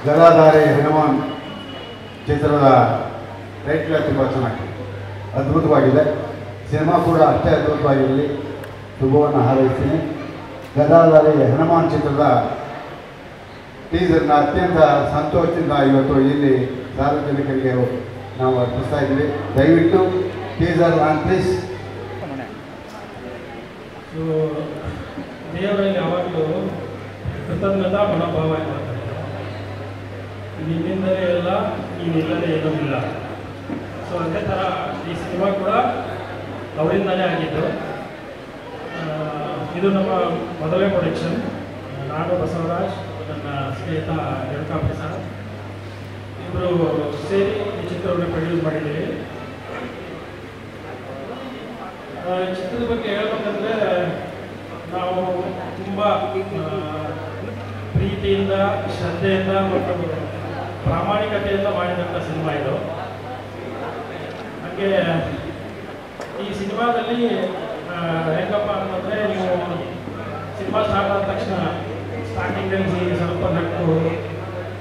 ಗದಾಧಾರಿ ಹನುಮಾನ್ ಚಿತ್ರದ ಟೈಟ್ಲ್ ತುಂಬ ಚೆನ್ನಾಗಿದೆ, ಅದ್ಭುತವಾಗಿದೆ. ಸಿನಿಮಾ ಕೂಡ ಅಷ್ಟೇ ಅದ್ಭುತವಾಗಿರಲಿ, ಶುಭವನ್ನು ಹಾರೈಸ್ತೀನಿ. ಗದಾಧಾರಿ ಹನುಮಾನ್ ಚಿತ್ರದ ಟೀಸರ್ನ ಅತ್ಯಂತ ಸಂತೋಷದಿಂದ ಇವತ್ತು ಇಲ್ಲಿ ಸಾರ್ವಜನಿಕರಿಗೆ ನಾವು ಅರ್ಪಿಸ್ತಾ ಇದ್ದೀವಿ. ದಯವಿಟ್ಟು ಟೀಸರ್ ಆನ್ ಪ್ಲೀಸ್. ಸೊ ದೇವರಲ್ಲಿ ಯಾವಾಗಲೂ ಕೃತಜ್ಞತಾ ಮನೋಭಾವ ಇರುತ್ತೆ. ನಿನ್ನಿಂದಲೇ ಎಲ್ಲ, ನೀನಿಲ್ಲದೆ ಏನೂ ಇಲ್ಲ. ಸೊ ಅದೇ ಥರ ಈ ಸಿನಿಮಾ ಕೂಡ ಅವರಿಂದಲೇ ಆಗಿದ್ದು. ಇದು ನಮ್ಮ ಮೊದಲನೇ ಪ್ರೊಡಕ್ಷನ್. ನಾನು ಬಸವರಾಜ್, ನನ್ನ ಸ್ನೇಹಿತ ರೇಣುಕಾ ಪ್ರಸಾದ್ ಇಬ್ಬರು ಸೇರಿ ಈ ಚಿತ್ರವನ್ನು ಪ್ರೊಡ್ಯೂಸ್ ಮಾಡಿದ್ದೀವಿ. ಚಿತ್ರದ ಬಗ್ಗೆ ಹೇಳ್ಬೇಕಂದ್ರೆ ನಾವು ತುಂಬ ಪ್ರೀತಿಯಿಂದ, ಶ್ರದ್ಧೆಯಿಂದ ಮತ್ತು ಪ್ರಾಮಾಣಿಕತೆಯಿಂದ ಮಾಡಿದಂಥ ಸಿನಿಮಾ ಇದು. ಹಾಗೆ ಈ ಸಿನಿಮಾದಲ್ಲಿ ಹೆಂಗಪ್ಪ ಅಂತಂದರೆ, ನೀವು ಸಿನಿಮಾ ಸ್ಟಾರ್ಟ್ ಆದ ತಕ್ಷಣ ಸ್ಟಾರ್ಟಿಂಗಲ್ಲಿ ಸ್ವಲ್ಪ ನಕ್ಕು,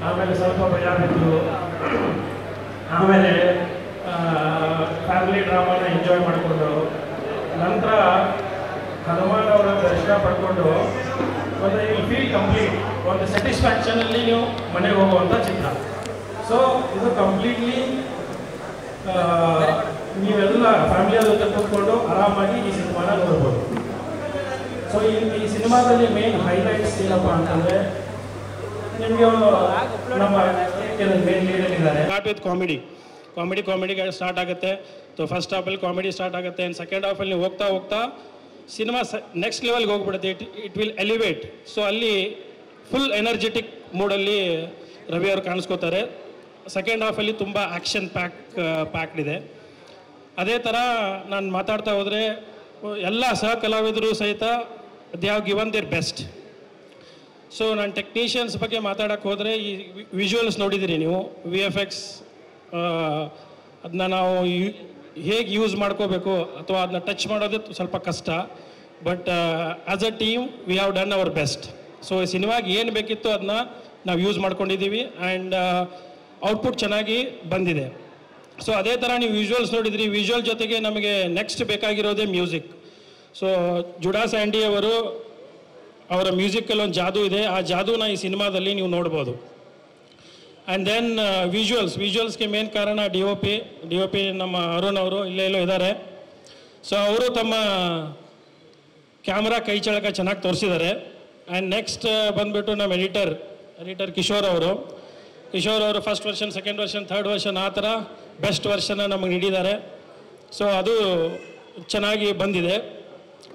ಆಮೇಲೆ ಸ್ವಲ್ಪ ಭಯ ಬಿದ್ದು, ಆಮೇಲೆ ಫ್ಯಾಮಿಲಿ ಡ್ರಾಮಾನ ಎಂಜಾಯ್ ಮಾಡಿಕೊಂಡು, ನಂತರ ಹನುಮಾನ್ ಅವರ ದರ್ಶನ ಪಡ್ಕೊಂಡು ಒಂದು ಫೀಲ್ ಕಂಪ್ಲೀಟ್, ಒಂದು ಸ್ಯಾಟಿಸ್ಫ್ಯಾಕ್ಷನಲ್ಲಿ ನೀವು ಮನೆಗೆ ಹೋಗುವಂಥ ಚಿತ್ರ. ಸೊ ಇದು ಕಂಪ್ಲೀಟ್ಲಿ ನೀವೆಲ್ಲ ಫ್ಯಾಮಿಲಿಯ ಜೊತೆ ಕೂತ್ಕೊಂಡು ಆರಾಮಾಗಿ ಈ ಸಿನಿಮಾನ ನೋಡ್ಬೋದು. ಸೊ ಈ ಸಿನಿಮಾದಲ್ಲಿ ಮೇನ್ ಹೈಲೈಟ್ಸ್ ಏನಪ್ಪ ಅಂತಂದರೆ, ನಿಮಗೆ ನಮ್ಮ ಮೇನ್ ಲೀಡಲ್ಲಿದ್ದಾರೆ. ಸ್ಟಾರ್ಟ್ ವಿತ್ ಕಾಮಿಡಿ ಸ್ಟಾರ್ಟ್ ಆಗುತ್ತೆ. ಸೊ ಫಸ್ಟ್ ಹಾಫಲ್ಲಿ ಕಾಮಿಡಿ ಸ್ಟಾರ್ಟ್ ಆಗುತ್ತೆ. ಆ್ಯಂಡ್ ಸೆಕೆಂಡ್ ಹಾಫಲ್ಲಿ ನೀವು ಹೋಗ್ತಾ ಹೋಗ್ತಾ ಸಿನಿಮಾ ನೆಕ್ಸ್ಟ್ ಲೆವೆಲ್ಗೆ ಹೋಗ್ಬಿಡುತ್ತೆ. It will elevate. ಸೊ ಅಲ್ಲಿ ಫುಲ್ ಎನರ್ಜೆಟಿಕ್ ಮೂಡಲ್ಲಿ ರವಿ ಅವರು ಕಾಣಿಸ್ಕೋತಾರೆ. ಸೆಕೆಂಡ್ ಹಾಫಲ್ಲಿ ತುಂಬ ಆ್ಯಕ್ಷನ್ ಪ್ಯಾಕ್ಡ್ ಇದೆ. ಅದೇ ಥರ ನಾನು ಮಾತಾಡ್ತಾ ಹೋದರೆ ಎಲ್ಲ ಸಹ ಕಲಾವಿದರು ಸಹಿತ they have given there best. So ನಾನು ಟೆಕ್ನಿಷಿಯನ್ಸ್ ಬಗ್ಗೆ ಮಾತಾಡೋಕ್ಕೆ ಹೋದರೆ, ಈ ವಿಜುವಲ್ಸ್ ನೋಡಿದ್ದೀರಿ ನೀವು, VFX ಅದನ್ನ ನಾವು ಹೇಗೆ ಯೂಸ್ ಮಾಡ್ಕೋಬೇಕು ಅಥವಾ ಅದನ್ನ ಟಚ್ ಮಾಡೋದು ಸ್ವಲ್ಪ ಕಷ್ಟ. But as a team we have done hour best. So ಈ ಸಿನಿಮಾಗೆ ಏನು ಬೇಕಿತ್ತು ಅದನ್ನ ನಾವು ಯೂಸ್ ಮಾಡ್ಕೊಂಡಿದ್ದೀವಿ. ಆ್ಯಂಡ್ ಔಟ್ಪುಟ್ ಚೆನ್ನಾಗಿ ಬಂದಿದೆ. ಸೊ ಅದೇ ಥರ ನೀವು ವಿಜುವಲ್ಸ್ ನೋಡಿದ್ರಿ. ವಿಜುವಲ್ ಜೊತೆಗೆ ನಮಗೆ ನೆಕ್ಸ್ಟ್ ಬೇಕಾಗಿರೋದೇ ಮ್ಯೂಸಿಕ್. ಸೊ ಜುಡಾ ಸ್ಯಾಂಡಿ ಅವರ ಮ್ಯೂಸಿಕಲ್ಲಿ ಒಂದು ಜಾದೂ ಇದೆ. ಆ ಜಾದೂನ ಈ ಸಿನಿಮಾದಲ್ಲಿ ನೀವು ನೋಡ್ಬೋದು. ಆ್ಯಂಡ್ ದೆನ್ ವಿಜುವಲ್ಸ್ಗೆ ಮೇನ್ ಕಾರಣ ಡಿ ಒ ಪಿ ನಮ್ಮ ಅರುಣ್ ಅವರು ಇಲ್ಲೇ ಇದ್ದಾರೆ. ಸೊ ಅವರು ತಮ್ಮ ಕ್ಯಾಮ್ರಾ ಕೈ ಚಳಕ ಚೆನ್ನಾಗಿ ತೋರಿಸಿದ್ದಾರೆ. ಆ್ಯಂಡ್ ನೆಕ್ಸ್ಟ್ ಬಂದುಬಿಟ್ಟು ನಮ್ಮ ಎಡಿಟರ್ ಕಿಶೋರ್ ಅವರು first version, second version, third version ಆ ಥರ ಬೆಸ್ಟ್ ವರ್ಷನ್ನ ನಮಗೆ ನೀಡಿದ್ದಾರೆ. ಸೊ ಅದು ಚೆನ್ನಾಗಿ ಬಂದಿದೆ.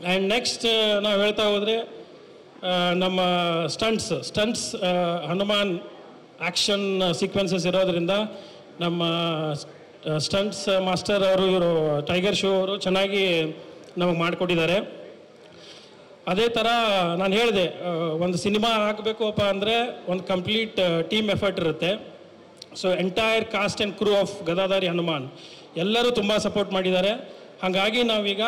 ಆ್ಯಂಡ್ ನೆಕ್ಸ್ಟ್ ನಾವು ಹೇಳ್ತಾ ಹೋದರೆ ನಮ್ಮ ಸ್ಟಂಟ್ಸ್ ಹನುಮಾನ್ ಆ್ಯಕ್ಷನ್ ಸೀಕ್ವೆನ್ಸಸ್ ಇರೋದರಿಂದ ನಮ್ಮ ಸ್ಟಂಟ್ಸ್ ಮಾಸ್ಟರ್ ಇವರು ಟೈಗರ್ ಶೋ ಅವರು ಚೆನ್ನಾಗಿ ನಮಗೆ ಮಾಡಿಕೊಟ್ಟಿದ್ದಾರೆ. ಅದೇ ಥರ ನಾನು ಹೇಳಿದೆ, ಒಂದು ಸಿನಿಮಾ ಆಗಬೇಕಪ್ಪ ಅಂದರೆ ಒಂದು ಕಂಪ್ಲೀಟ್ ಟೀಮ್ ಎಫರ್ಟ್ ಇರುತ್ತೆ. So entire cast and crew of Gadadhari Hanuman ಎಲ್ಲರೂ ತುಂಬ ಸಪೋರ್ಟ್ ಮಾಡಿದ್ದಾರೆ. ಹಾಗಾಗಿ ನಾವೀಗ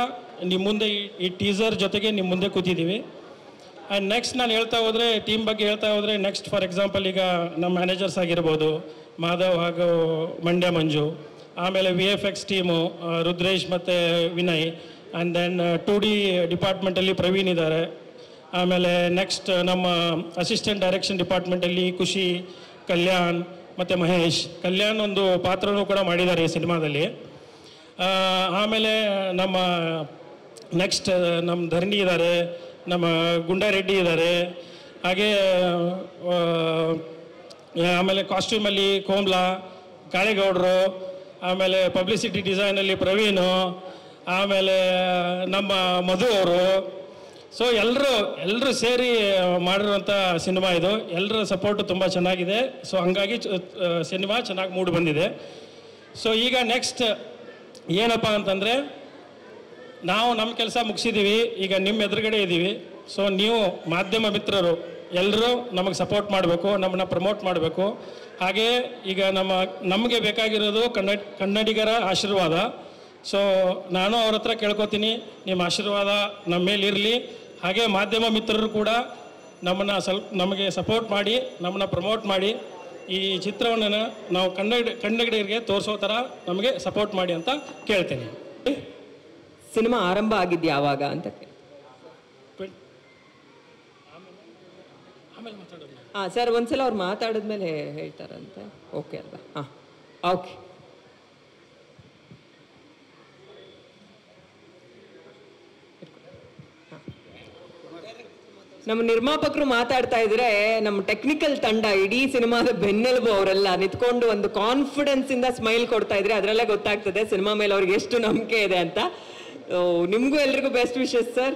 ನಿಮ್ಮ ಮುಂದೆ ಈ ಟೀಸರ್ ಜೊತೆಗೆ ನಿಮ್ಮ ಮುಂದೆ ಕೂತಿದ್ದೀವಿ. ಆ್ಯಂಡ್ ನೆಕ್ಸ್ಟ್ ನಾನು ಟೀಮ್ ಬಗ್ಗೆ ಹೇಳ್ತಾ ಹೋದರೆ ನೆಕ್ಸ್ಟ್ ಫಾರ್ ಎಕ್ಸಾಂಪಲ್ ಈಗ ನಮ್ಮ ಮ್ಯಾನೇಜರ್ಸ್ ಆಗಿರ್ಬೋದು, ಮಾಧವ್ ಹಾಗೂ ಮಂಡ್ಯ ಮಂಜು, ಆಮೇಲೆ VFX ಟೀಮು ರುದ್ರೇಶ್ ಮತ್ತು ವಿನಯ್, ಆ್ಯಂಡ್ ದೆನ್ 2D ಡಿಪಾರ್ಟ್ಮೆಂಟಲ್ಲಿ ಪ್ರವೀಣ್ ಇದ್ದಾರೆ. ಆಮೇಲೆ ನೆಕ್ಸ್ಟ್ ನಮ್ಮ ಅಸಿಸ್ಟೆಂಟ್ ಡೈರೆಕ್ಷನ್ ಡಿಪಾರ್ಟ್ಮೆಂಟಲ್ಲಿ ಖುಷಿ, ಕಲ್ಯಾಣ್ ಮತ್ತು ಮಹೇಶ್. ಕಲ್ಯಾಣ್ ಒಂದು ಪಾತ್ರನೂ ಕೂಡ ಮಾಡಿದ್ದಾರೆ ಈ ಸಿನಿಮಾದಲ್ಲಿ. ಆಮೇಲೆ ನಮ್ಮ ನೆಕ್ಸ್ಟ್ ನಮ್ಮ ಧರಣಿ ಇದ್ದಾರೆ, ನಮ್ಮ ಗುಂಡಾರೆಡ್ಡಿ ಇದ್ದಾರೆ. ಹಾಗೆ ಆಮೇಲೆ ಕಾಸ್ಟ್ಯೂಮಲ್ಲಿ ಕೋಮ್ಲಾ, ಕಾಳೇಗೌಡರು, ಆಮೇಲೆ ಪಬ್ಲಿಸಿಟಿ ಡಿಸೈನಲ್ಲಿ ಪ್ರವೀಣು, ಆಮೇಲೆ ನಮ್ಮ ಮಧು ಅವರು. ಸೊ ಎಲ್ಲರೂ ಸೇರಿ ಮಾಡಿರುವಂಥ ಸಿನಿಮಾ ಇದು. ಎಲ್ಲರ ಸಪೋರ್ಟು ತುಂಬ ಚೆನ್ನಾಗಿದೆ. ಸೊ ಹಂಗಾಗಿ ಸಿನಿಮಾ ಚೆನ್ನಾಗಿ ಮೂಡಿ ಬಂದಿದೆ. ಸೊ ಈಗ ನೆಕ್ಸ್ಟ್ ಏನಪ್ಪ ಅಂತಂದರೆ, ನಾವು ನಮ್ಮ ಕೆಲಸ ಮುಗಿಸಿದ್ದೀವಿ, ಈಗ ನಿಮ್ಮ ಎದುರುಗಡೆ ಇದ್ದೀವಿ. ಸೊ ನೀವು ಮಾಧ್ಯಮ ಮಿತ್ರರು ಎಲ್ಲರೂ ನಮಗೆ ಸಪೋರ್ಟ್ ಮಾಡಬೇಕು, ನಮ್ಮನ್ನ ಪ್ರಮೋಟ್ ಮಾಡಬೇಕು. ಹಾಗೆ ಈಗ ನಮಗೆ ಬೇಕಾಗಿರೋದು ಕನ್ನಡಿಗರ ಆಶೀರ್ವಾದ. ಸೊ ನಾನು ಅವ್ರ ಹತ್ರ ಕೇಳ್ಕೊತೀನಿ, ನಿಮ್ಮ ಆಶೀರ್ವಾದ ನಮ್ಮ ಮೇಲೆ ಇರಲಿ. ಹಾಗೆ ಮಾಧ್ಯಮ ಮಿತ್ರರು ಕೂಡ ನಮಗೆ ಸಪೋರ್ಟ್ ಮಾಡಿ, ನಮ್ಮನ್ನ ಪ್ರಮೋಟ್ ಮಾಡಿ. ಈ ಚಿತ್ರವನ್ನು ನಾವು ಕನ್ನಡಿಗರಿಗೆ ತೋರಿಸೋ ಥರ ನಮಗೆ ಸಪೋರ್ಟ್ ಮಾಡಿ ಅಂತ ಕೇಳ್ತೇನೆ. ಸಿನಿಮಾ ಆರಂಭ ಆಗಿದ್ದು ಯಾವಾಗ ಅಂತ ಆಮೇಲೆ ಮಾತಾಡೋದು. ಹಾಂ ಸರ್, ಒಂದ್ಸಲ ಅವ್ರು ಮಾತಾಡಿದ್ಮೇಲೆ ಹೇಳ್ತಾರಂತೆ. ಓಕೆ ಅಲ್ವಾ? ಹಾಂ ಓಕೆ. ನಮ್ಮ ನಿರ್ಮಾಪಕರು ಮಾತಾಡ್ತಾ ಇದ್ರೆ ನಮ್ಮ ಟೆಕ್ನಿಕಲ್ ತಂಡ ಇಡೀ ಸಿನಿಮಾದ ಬೆನ್ನೆಲುಬು ಅವರೆಲ್ಲ ನಿಂತ್ಕೊಂಡು ಒಂದು ಕಾನ್ಫಿಡೆನ್ಸ್ ಇಂದ ಸ್ಮೈಲ್ ಕೊಡ್ತಾ ಇದ್ರೆ ಅದರಲ್ಲೇ ಗೊತ್ತಾಗ್ತದೆ ಸಿನಿಮಾ ಮೇಲೆ ಅವ್ರಿಗೆ ಎಷ್ಟು ನಂಬಿಕೆ ಇದೆ ಅಂತ. ನಿಮಗೂ ಎಲ್ರಿಗೂ best wishes sir.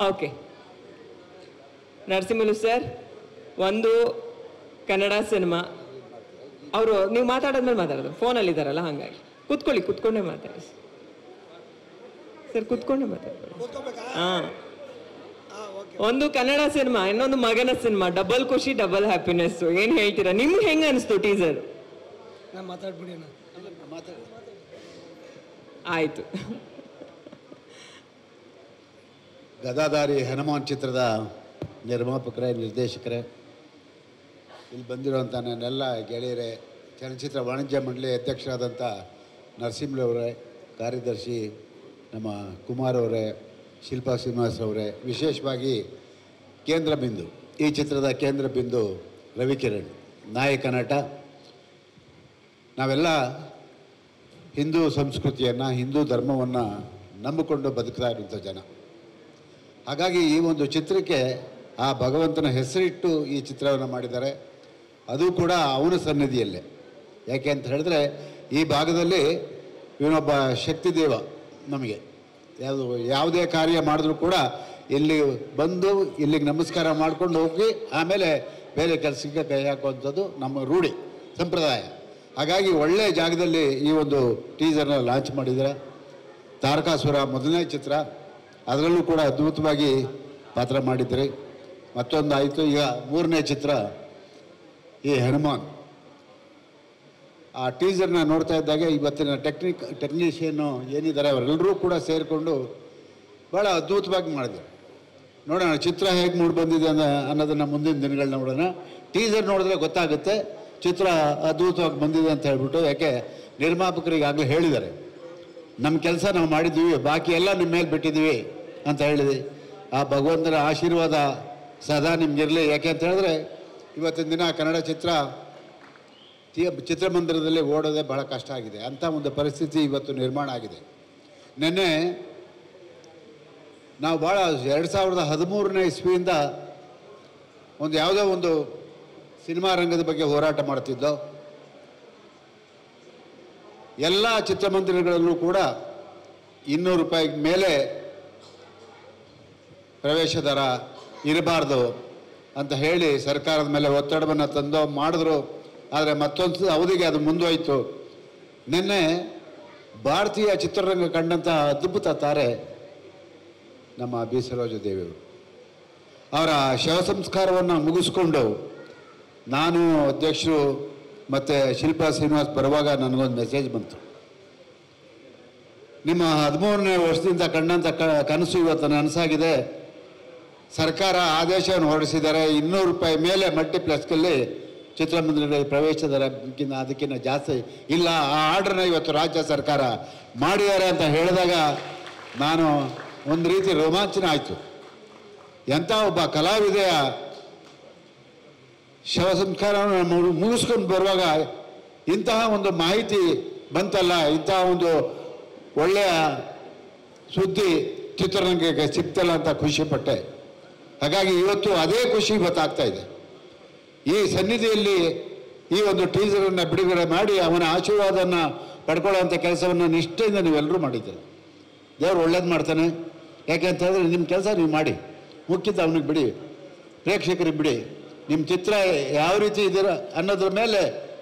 Okay Narasimhalu sir, ಒಂದು ಕನ್ನಡ ಸಿನಿಮಾ. ಅವರು ನೀವು ಮಾತಾಡೋದ್ಮೇಲೆ ಮಾತಾಡೋದು, ಫೋನಲ್ಲಿ ಇದ್ದಾರಲ್ಲ, ಹಾಗಾಗಿ ಕುತ್ಕೊಂಡೇ ಮಾತಾಡಿ ಸರ್, ಕುತ್ಕೊಂಡೇ ಮಾತಾಡ್ಕೊಳ್ಳಿ. ಹಾಂ, ಒಂದು ಕನ್ನಡ ಸಿನಿಮಾ, ಇನ್ನೊಂದು ಮಗನ ಸಿನಿಮಾ, ಡಬಲ್ ಖುಷಿ ಡಬಲ್ ಹ್ಯಾಪಿನೆಸ್. ಏನು ಹೇಳ್ತೀರಾ? ನಿಮ್ಗೆ ಹೆಂಗೆ ಅನಿಸ್ತು ಟೀಸರ್? ಆಯಿತು. ಗದಾಧಾರಿ ಹನುಮಾನ್ ಚಿತ್ರದ ನಿರ್ಮಾಪಕರೇ, ನಿರ್ದೇಶಕರೇ, ಇಲ್ಲಿ ಬಂದಿರುವಂಥ ನನ್ನೆಲ್ಲ ಗೆಳೆಯರೇ, ಚಲನಚಿತ್ರ ವಾಣಿಜ್ಯ ಮಂಡಳಿ ಅಧ್ಯಕ್ಷರಾದಂಥ ನರಸಿಂಹರವರೇ, ಕಾರ್ಯದರ್ಶಿ ನಮ್ಮ ಕುಮಾರ್ ಅವರೇ, ಶಿಲ್ಪಾ ಶ್ರೀನಿವಾಸ್ ಅವರೇ, ವಿಶೇಷವಾಗಿ ಕೇಂದ್ರ ಬಿಂದು, ಈ ಚಿತ್ರದ ಕೇಂದ್ರ ಬಿಂದು ರವಿಕಿರಣ್, ನಾಯಕ ನಟ. ನಾವೆಲ್ಲ ಹಿಂದೂ ಸಂಸ್ಕೃತಿಯನ್ನು, ಹಿಂದೂ ಧರ್ಮವನ್ನು ನಂಬಿಕೊಂಡು ಬದುಕ್ತಾ ಇರುವಂಥ ಜನ. ಹಾಗಾಗಿ ಈ ಒಂದು ಚಿತ್ರಕ್ಕೆ ಆ ಭಗವಂತನ ಹೆಸರಿಟ್ಟು ಈ ಚಿತ್ರವನ್ನು ಮಾಡಿದ್ದಾರೆ. ಅದು ಕೂಡ ಅವನ ಸನ್ನಿಧಿಯಲ್ಲೇ. ಯಾಕೆ ಅಂತ ಹೇಳಿದ್ರೆ ಈ ಭಾಗದಲ್ಲಿ ಇವನೊಬ್ಬ ಶಕ್ತಿ ದೇವ. ನಮಗೆ ಯಾವುದೇ ಕಾರ್ಯ ಮಾಡಿದ್ರೂ ಕೂಡ ಇಲ್ಲಿ ಬಂದು ಇಲ್ಲಿಗೆ ನಮಸ್ಕಾರ ಮಾಡ್ಕೊಂಡು ಹೋಗಿ ಆಮೇಲೆ ಬೇರೆ ಕೆಲಸಕ್ಕೆ ಕೈ ಹಾಕುವಂಥದ್ದು ನಮ್ಮ ರೂಢಿ, ಸಂಪ್ರದಾಯ. ಹಾಗಾಗಿ ಒಳ್ಳೆಯ ಜಾಗದಲ್ಲಿ ಈ ಒಂದು ಟೀಸರ್ನ ಲಾಂಚ್ ಮಾಡಿದ್ದಾರೆ. ತಾರಕಾಸುರ ಮೊದಲನೇ ಚಿತ್ರ, ಅದರಲ್ಲೂ ಕೂಡ ಅದ್ಭುತವಾಗಿ ಪಾತ್ರ ಮಾಡಿದ್ರಿ. ಮತ್ತೊಂದು ಆಯಿತು, ಈಗ ಮೂರನೇ ಚಿತ್ರ ಈ ಹನುಮಾನ್. ಆ ಟೀಸರ್ನ ನೋಡ್ತಾ ಇದ್ದಾಗ ಇವತ್ತಿನ ಟೆಕ್ನಿಷಿಯನ್ನು ಏನಿದ್ದಾರೆ ಅವರೆಲ್ಲರೂ ಕೂಡ ಸೇರಿಕೊಂಡು ಭಾಳ ಅದ್ಭುತವಾಗಿ ಮಾಡಿದ್ದಾರೆ. ನೋಡೋಣ ಚಿತ್ರ ಹೇಗೆ ಮೂಡಿ ಬಂದಿದೆ ಅನ್ನೋದನ್ನು ಮುಂದಿನ ದಿನಗಳನ್ನ ನೋಡೋಣ. ಟೀಸರ್ ನೋಡಿದ್ರೆ ಗೊತ್ತಾಗುತ್ತೆ ಚಿತ್ರ ಅದ್ಭುತವಾಗಿ ಬಂದಿದೆ ಅಂತ ಹೇಳ್ಬಿಟ್ಟು. ಯಾಕೆ ನಿರ್ಮಾಪಕರಿಗೆ ಆಗಲೇ ಹೇಳಿದ್ದಾರೆ, ನಮ್ಮ ಕೆಲಸ ನಾವು ಮಾಡಿದ್ದೀವಿ, ಬಾಕಿ ಎಲ್ಲ ನಿಮ್ಮ ಮೇಲೆ ಬಿಟ್ಟಿದ್ದೀವಿ ಅಂತ ಹೇಳಿದ್ವಿ. ಆ ಭಗವಂತನ ಆಶೀರ್ವಾದ ಸದಾ ನಿಮಗಿರಲಿ. ಯಾಕೆ ಅಂತ ಹೇಳಿದ್ರೆ ಇವತ್ತಿನ ದಿನ ಕನ್ನಡ ಚಿತ್ರಮಂದಿರದಲ್ಲಿ ಓಡೋದೇ ಬಹಳ ಕಷ್ಟ ಆಗಿದೆ. ಅಂಥ ಒಂದು ಪರಿಸ್ಥಿತಿ ಇವತ್ತು ನಿರ್ಮಾಣ ಆಗಿದೆ. ನಿನ್ನೆ ನಾವು ಭಾಳ 2013ನೇ ಇಸ್ವಿಯಿಂದ ಯಾವುದೋ ಒಂದು ಸಿನಿಮಾ ರಂಗದ ಬಗ್ಗೆ ಹೋರಾಟ ಮಾಡ್ತಿದ್ದೋ. ಎಲ್ಲ ಚಿತ್ರಮಂದಿರಗಳಲ್ಲೂ ಕೂಡ 200 ರೂಪಾಯಿ ಮೇಲೆ ಪ್ರವೇಶ ದರ ಇರಬಾರ್ದು ಅಂತ ಹೇಳಿ ಸರ್ಕಾರದ ಮೇಲೆ ಒತ್ತಡವನ್ನು ತಂದು ಮಾಡಿದ್ರು. ಆದರೆ ಮತ್ತೊಂದು ಅವಧಿಗೆ ಅದು ಮುಂದುವಯಿತು. ನಿನ್ನೆ ಭಾರತೀಯ ಚಿತ್ರರಂಗ ಕಂಡಂಥ ಅದ್ಭುತ ತಾರೆ ನಮ್ಮ ಬಿ ಸರೋಜಾದೇವಿಯವರು. ಅವರ ಶವ ಸಂಸ್ಕಾರವನ್ನು ಮುಗಿಸ್ಕೊಂಡು ನಾನು, ಅಧ್ಯಕ್ಷರು ಮತ್ತು ಶಿಲ್ಪಾ ಶ್ರೀನಿವಾಸ್ ಬರುವಾಗ ನನಗೊಂದು ಮೆಸೇಜ್ ಬಂತು. ನಿಮ್ಮ 13ನೇ ವರ್ಷದಿಂದ ಕಂಡಂಥ ಕನಸು ಇವತ್ತು ನನಸಾಗಿದೆ. ಸರ್ಕಾರ ಆದೇಶವನ್ನು ಹೊರಡಿಸಿದ್ದಾರೆ, 200 ರೂಪಾಯಿ ಮೇಲೆ ಮಲ್ಟಿಪ್ಲೆಕ್ಸ್ನಲ್ಲಿ ಚಿತ್ರಮಂದಿರಗಳಲ್ಲಿ ಪ್ರವೇಶ ದರಕ್ಕಿಂತ ಅದಕ್ಕಿಂತ ಜಾಸ್ತಿ ಇಲ್ಲ. ಆ ಆರ್ಡ್ರನ್ನ ಇವತ್ತು ರಾಜ್ಯ ಸರ್ಕಾರ ಮಾಡಿದ್ದಾರೆ ಅಂತ ಹೇಳಿದಾಗ ನಾನು ಒಂದು ರೀತಿ ರೋಮಾಂಚನ ಆಯಿತು. ಎಂಥ ಒಬ್ಬ ಕಲಾವಿದೆಯ ಶವ ಸಂಸ್ಕಾರವನ್ನು ಮುಗಿಸ್ಕೊಂಡು ಬರುವಾಗ ಇಂತಹ ಒಂದು ಮಾಹಿತಿ ಬಂತಲ್ಲ, ಇಂತಹ ಒಂದು ಒಳ್ಳೆಯ ಸುದ್ದಿ ಚಿತ್ರರಂಗಕ್ಕೆ ಸಿಗ್ತಲ್ಲ ಅಂತ ಖುಷಿಪಟ್ಟೆ. ಹಾಗಾಗಿ ಇವತ್ತು ಅದೇ ಖುಷಿ ಗೊತ್ತಾಗ್ತಾ ಇದೆ. ಈ ಸನ್ನಿಧಿಯಲ್ಲಿ ಈ ಒಂದು ಟೀಸರನ್ನು ಬಿಡುಗಡೆ ಮಾಡಿ ಅವನ ಆಶೀರ್ವಾದವನ್ನು ಪಡ್ಕೊಳ್ಳೋವಂಥ ಕೆಲಸವನ್ನು ನಿಷ್ಠೆಯಿಂದ ನೀವೆಲ್ಲರೂ ಮಾಡಿದ್ದೀರಿ. ದೇವರು ಒಳ್ಳೇದು ಮಾಡ್ತಾನೆ. ಯಾಕೆ ಅಂತ ಹೇಳಿದ್ರೆ ನಿಮ್ಮ ಕೆಲಸ ನೀವು ಮಾಡಿ, ಮುಖ್ಯದ ಅವನಿಗೆ ಬಿಡಿ, ಪ್ರೇಕ್ಷಕರಿಗೆ ಬಿಡಿ. ನಿಮ್ಮ ಚಿತ್ರ ಯಾವ ರೀತಿ ಇದ್ದೀರ ಅನ್ನೋದ್ರ ಮೇಲೆ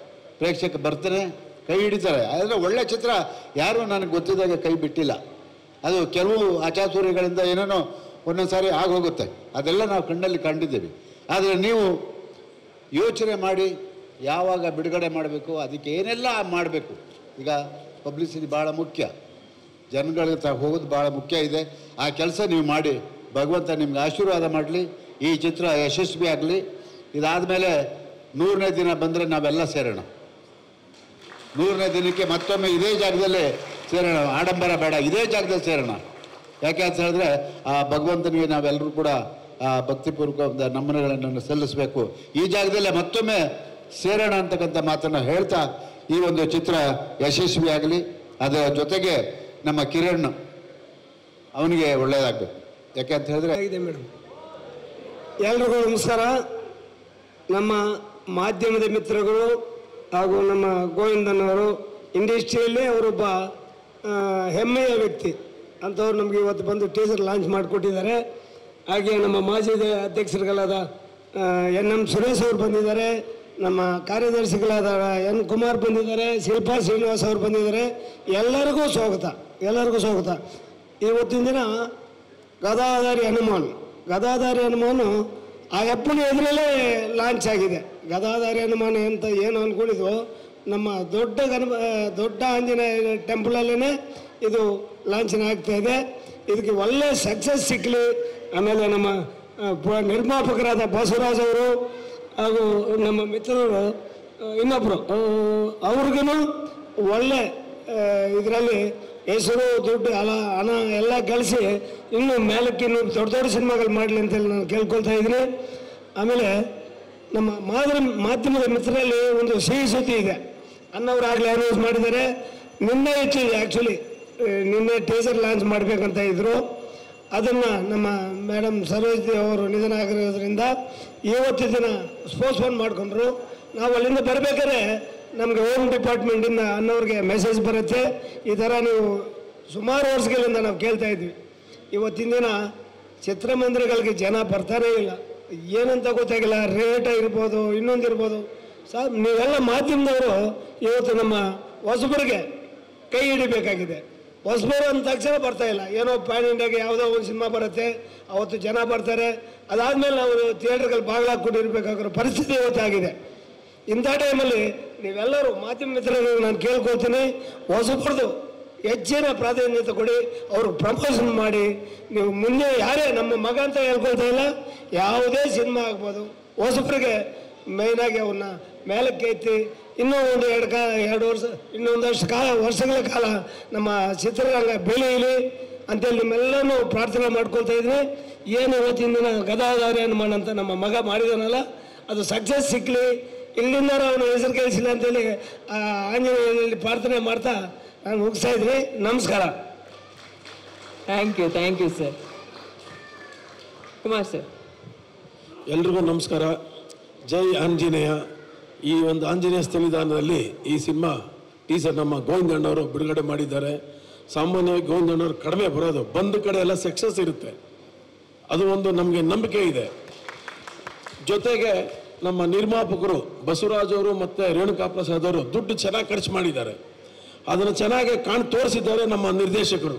ಪ್ರೇಕ್ಷಕ ಬರ್ತಾನೆ, ಕೈ ಹಿಡಿತಾರೆ. ಆದರೆ ಒಳ್ಳೆ ಚಿತ್ರ ಯಾರೂ ನನಗೆ ಗೊತ್ತಿದ್ದಾಗ ಕೈ ಬಿಟ್ಟಿಲ್ಲ. ಅದು ಕೆಲವು ಆಚಾತುರ್ಯಗಳಿಂದ ಏನೇನೋ ಒಂದೊಂದು ಸಾರಿ ಆಗೋಗುತ್ತೆ, ಅದೆಲ್ಲ ನಾವು ಕಣ್ಣಲ್ಲಿ ಕಂಡಿದ್ದೀವಿ. ಆದರೆ ನೀವು ಯೋಚನೆ ಮಾಡಿ ಯಾವಾಗ ಬಿಡುಗಡೆ ಮಾಡಬೇಕು, ಅದಕ್ಕೆ ಏನೆಲ್ಲ ಮಾಡಬೇಕು. ಈಗ ಪಬ್ಲಿಸಿಟಿ ಭಾಳ ಮುಖ್ಯ, ಜನಗಳ ಹತ್ರ ಹೋಗೋದು ಭಾಳ ಮುಖ್ಯ ಇದೆ. ಆ ಕೆಲಸ ನೀವು ಮಾಡಿ, ಭಗವಂತ ನಿಮ್ಗೆ ಆಶೀರ್ವಾದ ಮಾಡಲಿ, ಈ ಚಿತ್ರ ಯಶಸ್ವಿ ಆಗಲಿ. ಇದಾದಮೇಲೆ 100ನೇ ದಿನ ಬಂದರೆ ನಾವೆಲ್ಲ ಸೇರೋಣ. 100ನೇ ದಿನಕ್ಕೆ ಮತ್ತೊಮ್ಮೆ ಇದೇ ಜಾಗದಲ್ಲೇ ಸೇರೋಣ. ಆಡಂಬರ ಬೇಡ, ಇದೇ ಜಾಗದಲ್ಲಿ ಸೇರೋಣ. ಯಾಕೆ ಅಂತ ಹೇಳಿದ್ರೆ ಆ ಭಗವಂತನಿಗೆ ನಾವೆಲ್ಲರೂ ಕೂಡ ಭಕ್ತಿಪೂರ್ವಕ ನಮನಗಳನ್ನು ಸಲ್ಲಿಸಬೇಕು. ಈ ಜಾಗದಲ್ಲೇ ಮತ್ತೊಮ್ಮೆ ಸೇರೋಣ ಅಂತಕ್ಕಂಥ ಮಾತನ್ನು ಹೇಳ್ತಾ ಈ ಒಂದು ಚಿತ್ರ ಯಶಸ್ವಿಯಾಗಲಿ. ಅದರ ಜೊತೆಗೆ ನಮ್ಮ ಕಿರಣ್ ಅವನಿಗೆ ಒಳ್ಳೆಯದಾಗಬೇಕು. ಯಾಕೆ ಅಂತ ಹೇಳಿದ್ರೆ ಆಗಿದೆ ಮೇಡಮ್. ಎಲ್ರಿಗೂ ನಮಸ್ಕಾರ. ನಮ್ಮ ಮಾಧ್ಯಮದ ಮಿತ್ರಗಳು ಹಾಗೂ ನಮ್ಮ ಗೋವಿಂದನವರು ಇಂಡಸ್ಟ್ರಿಯಲ್ಲೇ ಅವರೊಬ್ಬ ಹೆಮ್ಮೆಯ ವ್ಯಕ್ತಿ ಅಂಥವ್ರು ನಮಗೆ ಇವತ್ತು ಬಂದು ಟೀಸರ್ ಲಾಂಚ್ ಮಾಡಿಕೊಟ್ಟಿದ್ದಾರೆ. ಹಾಗೆ ನಮ್ಮ ಮಾಜಿ ಅಧ್ಯಕ್ಷರುಗಳಾದ ಎನ್ ಸುರೇಶ್ ಅವರು ಬಂದಿದ್ದಾರೆ, ನಮ್ಮ ಕಾರ್ಯದರ್ಶಿಗಳಾದ ಎನ್ ಕುಮಾರ್ ಬಂದಿದ್ದಾರೆ, ಶಿಲ್ಪಾ ಶ್ರೀನಿವಾಸ್ ಅವರು ಬಂದಿದ್ದಾರೆ. ಎಲ್ಲರಿಗೂ ಸ್ವಾಗತ, ಎಲ್ಲರಿಗೂ ಸ್ವಾಗತ. ಇವತ್ತಿನ ದಿನ ಗದಾಧಾರಿ ಹನುಮಾನು ಆ ಅಪ್ಪನ ಎದುರಲ್ಲೇ ಲಾಂಚ್ ಆಗಿದೆ. ಗದಾಧಾರಿ ಹನುಮಾನ ಅಂತ ಏನು ಅಂದ್ಕೊಂಡಿದ್ವು, ನಮ್ಮ ದೊಡ್ಡ ಆಂಜನೇಯ ಟೆಂಪಲಲ್ಲೇ ಇದು ಲಾಂಛನ ಆಗ್ತಾಯಿದೆ. ಇದಕ್ಕೆ ಒಳ್ಳೆ ಸಕ್ಸಸ್ ಸಿಕ್ಕಲಿ. ಆಮೇಲೆ ನಮ್ಮ ನಿರ್ಮಾಪಕರಾದ ಬಸವರಾಜ್ ಅವರು ಹಾಗೂ ನಮ್ಮ ಮಿತ್ರರು ಇನ್ನೊಬ್ಬರು ಅವ್ರಿಗೂ ಒಳ್ಳೆ ಇದರಲ್ಲಿ ಹೆಸರು ದುಡ್ಡು ಹಣ ಎಲ್ಲ ಗಳಿಸಿ ಇನ್ನೂ ಮೇಲಕ್ಕೆ ಇನ್ನೂ ದೊಡ್ಡ ಸಿನಿಮಾಗಳು ಮಾಡಲಿ ಅಂತೇಳಿ ನಾನು ಕೇಳ್ಕೊಳ್ತಾ ಇದ್ದೀನಿ. ಆಮೇಲೆ ನಮ್ಮ ಮಾಧ್ಯಮದ ಮಿತ್ರರಲ್ಲಿ ಒಂದು ಸಿಹಿ ಸುದ್ದಿ ಇದೆ. ಅನ್ನವರು ಆಗಲೇ ಅನೌನ್ಸ್ ಮಾಡಿದ್ದಾರೆ. ನಿನ್ನೆ ಹೆಚ್ಚಿದೆ, ಆ್ಯಕ್ಚುಲಿ ನಿನ್ನೆ ಟೀಸರ್ ಲಾಂಚ್ ಮಾಡಬೇಕಂತ ಇದ್ದರು. ಅದನ್ನು ನಮ್ಮ ಮೇಡಮ್ ಸರೋಜ್ ಅವರು ನಿಧನ ಆಗಿರೋದ್ರಿಂದ ಇವತ್ತು ದಿನ ಸ್ಪೋಸ್ಟ್ಪೋನ್ ಮಾಡಿಕೊಂಡ್ರು. ನಾವು ಅಲ್ಲಿಂದ ಬರಬೇಕಾದ್ರೆ ನಮಗೆ ಹೋಮ್ ಡಿಪಾರ್ಟ್ಮೆಂಟಿಂದ ಅನ್ನೋರಿಗೆ ಮೆಸೇಜ್ ಬರುತ್ತೆ, ಈ ಥರ ನೀವು ಸುಮಾರು ವರ್ಷಗಳಿಂದ ನಾವು ಕೇಳ್ತಾ ಇದ್ವಿ. ಇವತ್ತಿನ ದಿನ ಚಿತ್ರಮಂದಿರಗಳಿಗೆ ಜನ ಬರ್ತಾನೇ ಇಲ್ಲ, ಏನಂತ ಗೊತ್ತಾಗಿಲ್ಲ. ರೇಟ್ ಇರ್ಬೋದು, ಇನ್ನೊಂದಿರ್ಬೋದು. ನೀವೆಲ್ಲ ಮಾಧ್ಯಮದವರು ಇವತ್ತು ನಮ್ಮ ಹೊಸಬರಿಗೆ ಕೈ ಹಿಡಿಬೇಕಾಗಿದೆ. ಹೊಸಬರು ಅಂದ ತಕ್ಷಣ ಬರ್ತಾ ಇಲ್ಲ. ಏನೋ ಪ್ಯಾನ್ ಇಂಡಿಯಾಗೆ ಯಾವುದೋ ಒಂದು ಸಿನಿಮಾ ಬರುತ್ತೆ, ಅವತ್ತು ಜನ ಬರ್ತಾರೆ. ಅದಾದಮೇಲೆ ಅವರು ಥಿಯೇಟ್ರ್ಗಳು ಬಾಗಿಲಾಕೊಂಡಿರ್ಬೇಕಾಗಿರೋ ಪರಿಸ್ಥಿತಿ ಇವತ್ತಾಗಿದೆ. ಇಂಥ ಟೈಮಲ್ಲಿ ನೀವೆಲ್ಲರೂ ಮಾಧ್ಯಮ ಮಿತ್ರರು ನಾನು ಕೇಳ್ಕೊಳ್ತೀನಿ, ಹೊಸಬರದು ಹೆಚ್ಚಿನ ಪ್ರಾಧಾನ್ಯತೆ ಕೊಡಿ, ಅವ್ರಿಗೆ ಪ್ರಮೋಷನ್ ಮಾಡಿ. ನೀವು ಮುಂದೆ ಯಾರೇ ನಮ್ಮ ಮಗ ಅಂತ ಹೇಳ್ಕೊಳ್ತಾ ಇಲ್ಲ, ಯಾವುದೇ ಸಿನಿಮಾ ಆಗ್ಬೋದು, ಹೊಸಬರಿಗೆ ಮೇಯ್ನಾಗಿ ಅವನ್ನ ಮೇಲಕ್ಕೆ ಎತ್ತಿ ಇನ್ನೂ ಒಂದು ಇನ್ನೊಂದಷ್ಟು ವರ್ಷಗಳ ಕಾಲ ನಮ್ಮ ಚಿತ್ರರಂಗ ಬೆಳೆಯಲಿ ಅಂತೇಳಿ ನಿಮ್ಮೆಲ್ಲನೂ ಪ್ರಾರ್ಥನೆ ಮಾಡ್ಕೊಳ್ತಾ ಇದ್ದೀನಿ. ಏನು ಇವತ್ತಿನ ದಿನ ಗದಾಧಾರಿ ಹನುಮಾನ್ ಅಂತ ನಮ್ಮ ಮಗ ಮಾಡಿದಾನಲ್ಲ, ಅದು ಸಕ್ಸಸ್ ಸಿಕ್ಕಲಿ, ಇಲ್ಲಿಂದ ಅವನು ಹೆಸರು ಕೇಳಿಸಿಲ್ಲ ಅಂತೇಳಿ ಆಂಜನೇಯನಲ್ಲಿ ಪ್ರಾರ್ಥನೆ ಮಾಡ್ತಾ ನಾನು ಮುಗಿಸ್ತಾ ಇದ್ದೀನಿ. ನಮಸ್ಕಾರ. Thank you sir. Kumar sir. ಎಲ್ರಿಗೂ ನಮಸ್ಕಾರ. ಜೈ ಆಂಜನೇಯ. ಈ ಒಂದು ಆಂಜನೇಯ ಸ್ಥಳಿದಾನದಲ್ಲಿ ಈ ಸಿನಿಮಾ ಟೀಸರ್ ನಮ್ಮ ಗೋವಿಂದಣ್ಣವರು ಬಿಡುಗಡೆ ಮಾಡಿದ್ದಾರೆ. ಸಾಮಾನ್ಯವಾಗಿ ಗೋವಿಂದಣ್ಣವರು ಕಡಿಮೆ ಬರೋದು, ಬಂದ ಕಡೆ ಎಲ್ಲ ಸಕ್ಸಸ್ ಇರುತ್ತೆ, ಅದು ಒಂದು ನಮಗೆ ನಂಬಿಕೆ ಇದೆ. ಜೊತೆಗೆ ನಮ್ಮ ನಿರ್ಮಾಪಕರು ಬಸವರಾಜ್ ಅವರು ಮತ್ತು ರೇಣುಕಾ ಪ್ರಸಾದ್ ಅವರು ದುಡ್ಡು ಚೆನ್ನಾಗಿ ಖರ್ಚು ಮಾಡಿದ್ದಾರೆ, ಅದನ್ನು ಚೆನ್ನಾಗಿ ತೋರಿಸಿದ್ದಾರೆ. ನಮ್ಮ ನಿರ್ದೇಶಕರು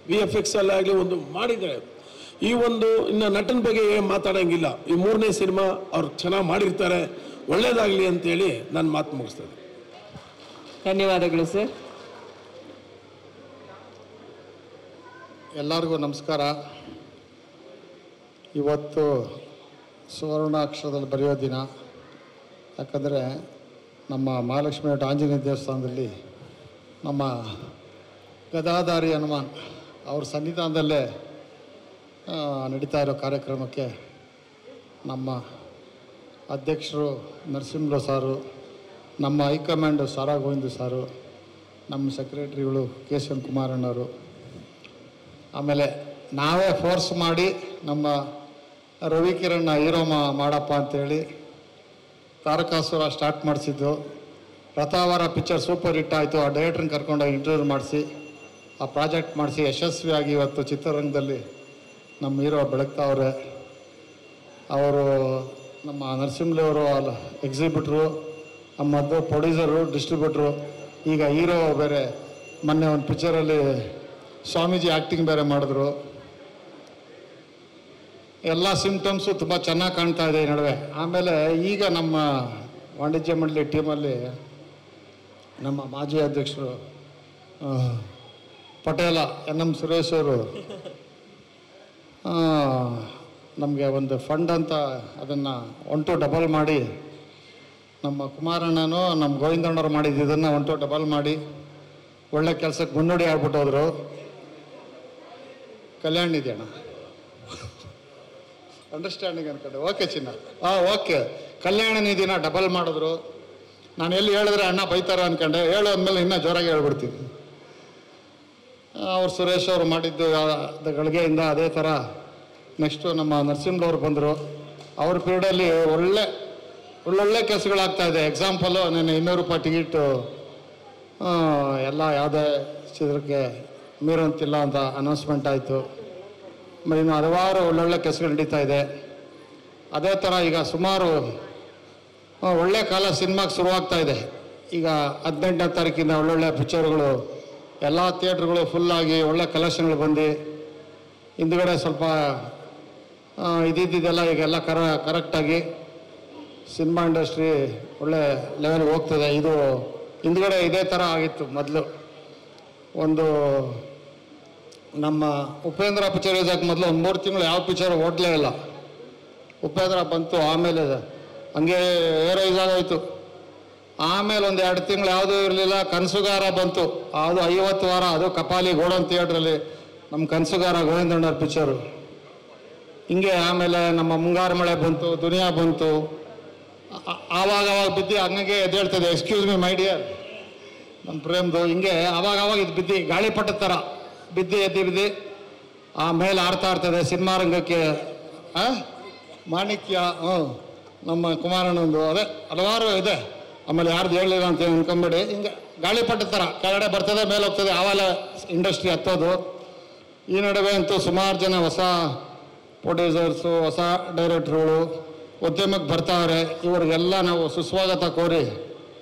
VFX ಅಲ್ಲಾಗಲಿ ಒಂದು ಮಾಡಿದ್ದಾರೆ. ಈ ಒಂದು ಇನ್ನು ನಟನ ಬಗ್ಗೆ ಮಾತಾಡೋಂಗಿಲ್ಲ. ಈ 3ನೇ ಸಿನಿಮಾ ಅವ್ರು ಚೆನ್ನಾಗಿ ಮಾಡಿರ್ತಾರೆ, ಒಳ್ಳೇದಾಗಲಿ ಅಂತೇಳಿ ನಾನು ಮಾತು ಮುಗಿಸ್ತೇನೆ. ಧನ್ಯವಾದಗಳು ಸರ್. ಎಲ್ಲರಿಗೂ ನಮಸ್ಕಾರ. ಇವತ್ತು ಸುವರ್ಣಾಕ್ಷರದಲ್ಲಿ ಬರೆಯೋ ದಿನ. ಯಾಕಂದರೆ ನಮ್ಮ ಮಹಾಲಕ್ಷ್ಮಿ ಆಂಜನೇಯ ದೇವಸ್ಥಾನದಲ್ಲಿ ನಮ್ಮ ಗದಾಧಾರಿ ಹನುಮಾನ್ ಅವ್ರ ಸನ್ನಿಧಾನದಲ್ಲೇ ನಡೀತಾ ಇರೋ ಕಾರ್ಯಕ್ರಮಕ್ಕೆ ನಮ್ಮ ಅಧ್ಯಕ್ಷರು ನರಸಿಂಹರಾವ್ ಸಾರು, ನಮ್ಮ ಹೈಕಮಾಂಡ್ ಸಾರಾ ಗೋವಿಂದ ಸಾರು, ನಮ್ಮ ಸೆಕ್ರೆಟರಿಗಳು KCM ಕುಮಾರಣ್ಣವರು, ಆಮೇಲೆ ನಾವೇ ಫೋರ್ಸ್ ಮಾಡಿ ನಮ್ಮ ರವಿಕಿರಣ್ ಹೀರೋ ಮಾಡಪ್ಪ ಅಂಥೇಳಿ ತಾರಕಾಸುರ ಸ್ಟಾರ್ಟ್ ಮಾಡಿಸಿದ್ದು. ರಥಾವರ ಪಿಕ್ಚರ್ ಸೂಪರ್ ಹಿಟ್ ಆಯಿತು. ಆ ಡೈರೆಕ್ಟ್ರನ್ನ ಕರ್ಕೊಂಡೋಗಿ ಇಂಟರ್ವ್ಯೂ ಮಾಡಿಸಿ ಆ ಪ್ರಾಜೆಕ್ಟ್ ಮಾಡಿಸಿ ಯಶಸ್ವಿಯಾಗಿ ಇವತ್ತು ಚಿತ್ರರಂಗದಲ್ಲಿ ನಮ್ಮ ಹೀರೋ ಬೆಳಗ್ತಾವ್ರೆ. ಅವರು ನಮ್ಮ ನರಸಿಂಹರವರು ಎಕ್ಸಿಬಿಟ್ರು, ನಮ್ಮದು ಪ್ರೊಡ್ಯೂಸರು, ಡಿಸ್ಟ್ರಿಬ್ಯೂಟ್ರು, ಈಗ ಹೀರೋ ಬೇರೆ. ಮೊನ್ನೆ ಒಂದು ಪಿಕ್ಚರಲ್ಲಿ ಸ್ವಾಮೀಜಿ ಆ್ಯಕ್ಟಿಂಗ್ ಬೇರೆ ಮಾಡಿದ್ರು. ಎಲ್ಲ ಸಿಂಪ್ಟಮ್ಸು ತುಂಬ ಚೆನ್ನಾಗಿ ಕಾಣ್ತಾ ಇದೆ ಈ ನಡುವೆ. ಆಮೇಲೆ ಈಗ ನಮ್ಮ ವಾಣಿಜ್ಯ ಮಂಡಳಿ ಟೀಮಲ್ಲಿ ನಮ್ಮ ಮಾಜಿ ಅಧ್ಯಕ್ಷರು ಪಟೇಲ NM ಸುರೇಶ್ ಅವರು ನಮಗೆ ಒಂದು ಫಂಡ್ ಅಂತ ಅದನ್ನು 1 to 2 ಮಾಡಿ ನಮ್ಮ ಕುಮಾರಣ್ಣನು ನಮ್ಮ ಗೋವಿಂದಣ್ಣವ್ರು ಮಾಡಿದ್ದನ್ನು 1 to ಡಬಲ್ ಮಾಡಿ ಒಳ್ಳೆ ಕೆಲಸಕ್ಕೆ ಮುನ್ನುಡಿ ಆಗ್ಬಿಟ್ಟು ಹೋದರು. ಕಲ್ಯಾಣ್ ನಿಧಿ ಅಣ್ಣ, ಅಂಡರ್ಸ್ಟ್ಯಾಂಡಿಂಗ್ ಅನ್ಕೊಂಡೆ. ಓಕೆ ಚಿನ್ನ, ಓಕೆ. ಕಲ್ಯಾಣ ನಿಧಿನ ಡಬಲ್ ಮಾಡಿದ್ರು. ನಾನು ಎಲ್ಲಿ ಹೇಳಿದ್ರೆ ಅಣ್ಣ ಬೈತಾರ ಅನ್ಕೊಂಡೆ, ಹೇಳು ಅಂದಮೇಲೆ ಇನ್ನೂ ಜೋರಾಗಿ ಹೇಳ್ಬಿಡ್ತೀನಿ. ಅವ್ರು ಸುರೇಶ್ ಅವರು ಮಾಡಿದ್ದು ಗಳಿಗೆಯಿಂದ ಅದೇ ಥರ ನೆಕ್ಸ್ಟು ನಮ್ಮ ನರಸಿಂಹವ್ರು ಬಂದರು. ಅವ್ರ ಪೀರಿಯಡಲ್ಲಿ ಒಳ್ಳೊಳ್ಳೆ ಕೆಲಸಗಳಾಗ್ತಾಯಿದೆ. ಎಕ್ಸಾಂಪಲು ನಾನು 200 ರೂಪಾಯಿ ಟಿಕೆಟು ಎಲ್ಲ ಯಾವುದೇ ಚಿತ್ರಕ್ಕೆ ಮೀರುವಂತಿಲ್ಲ ಅಂತ ಅನೌನ್ಸ್ಮೆಂಟ್ ಆಯಿತು. ಆಮೇಲೆ ಇನ್ನು ಹಲವಾರು ಒಳ್ಳೊಳ್ಳೆ ಕೆಲಸಗಳು ನಡೀತಾ ಇದೆ. ಅದೇ ಥರ ಈಗ ಸುಮಾರು ಒಳ್ಳೆ ಕಾಲ ಸಿನಿಮಾಗೆ ಶುರುವಾಗ್ತಾ ಇದೆ. ಈಗ 18ನೇ ತಾರೀಕಿಂದ ಒಳ್ಳೊಳ್ಳೆ ಪಿಕ್ಚರ್ಗಳು ಎಲ್ಲ ಥಿಯೇಟ್ರ್ಗಳು ಫುಲ್ಲಾಗಿ ಒಳ್ಳೆ ಕಲೆಕ್ಷನ್ಗಳು ಬಂದು ಹಿಂದುಗಡೆ ಸ್ವಲ್ಪ ಇದ್ದಿದ್ದೆಲ್ಲ ಈಗೆಲ್ಲ ಕರೆಕ್ಟಾಗಿ ಸಿನಿಮಾ ಇಂಡಸ್ಟ್ರಿ ಒಳ್ಳೆ ಲೆವೆಲ್ಗೆ ಹೋಗ್ತದೆ. ಇದು ಹಿಂದುಗಡೆ ಇದೇ ಥರ ಆಗಿತ್ತು ಮೊದಲು. ಒಂದು ನಮ್ಮ ಉಪೇಂದ್ರ ಪಿಕ್ಚರ್ ರಿಲೀಸಾಗಿ ಮೊದಲು ಒಂದು 3 ತಿಂಗಳು ಯಾವ ಪಿಕ್ಚರ್ ಓಡಲೇ ಇಲ್ಲ. ಉಪೇಂದ್ರ ಬಂತು, ಆಮೇಲೆ ಹಂಗೆ ಏರೈಸ್ ಆಗೋಯ್ತು. ಆಮೇಲೆ ಒಂದು 2 ತಿಂಗಳು ಯಾವುದೂ ಇರಲಿಲ್ಲ. ಕನಸುಗಾರ ಬಂತು, ಅದು 50 ವಾರ, ಅದು ಕಪಾಲಿ ಗೋಡನ್ ಥಿಯೇಟ್ರಲ್ಲಿ ನಮ್ಮ ಕನಸುಗಾರ ಗೋವಿಂದಣ್ಣವ್ರ ಪಿಕ್ಚರು. ಹಿಂಗೆ ಆಮೇಲೆ ನಮ್ಮ ಮುಂಗಾರು ಮಳೆ ಬಂತು, ದುನಿಯಾ ಬಂತು. ಆವಾಗ ಬಿದ್ದು ಹಂಗೆ ಎದ್ದೇಳ್ತದೆ, ಎಕ್ಸ್ಕ್ಯೂಸ್ ಮಿ ಮೈ ಡಿಯರ್ ನಮ್ಮ ಪ್ರೇಮ್ದು. ಹಿಂಗೆ ಆವಾಗ ಇದು ಬಿದ್ದು ಗಾಳಿಪಟ ಥರ ಬಿದ್ದು ಆಮೇಲೆ ಆಡ್ತಾ ಇರ್ತದೆ ಸಿನಿಮಾ ರಂಗಕ್ಕೆ. ಮಾಣಿಕ್ಯ, ನಮ್ಮ ಕುಮಾರಣ್ಣಂದು, ಅದೇ ಹಲವಾರು ಇದೆ. ಆಮೇಲೆ ಯಾರ್ದು ಹೇಳಲಿಲ್ಲ ಅಂತ ಅನ್ಕೊಂಬೇಡಿ. ಹಿಂಗೆ ಗಾಳಿಪಟ ಥರ ಕೆಳಗಡೆ ಬರ್ತದೆ, ಮೇಲೆ ಹೋಗ್ತದೆ, ಆವಾಗ ಇಂಡಸ್ಟ್ರಿ ಹತ್ತೋದು. ಈ ನಡುವೆ ಅಂತೂ ಸುಮಾರು ಜನ ಹೊಸ ಪ್ರೊಡ್ಯೂಸರ್ಸು, ಹೊಸ ಡೈರೆಕ್ಟ್ರುಗಳು ಉದ್ಯಮಕ್ಕೆ ಬರ್ತಾವ್ರೆ. ಇವ್ರಿಗೆಲ್ಲ ನಾವು ಸುಸ್ವಾಗತ ಕೋರಿ,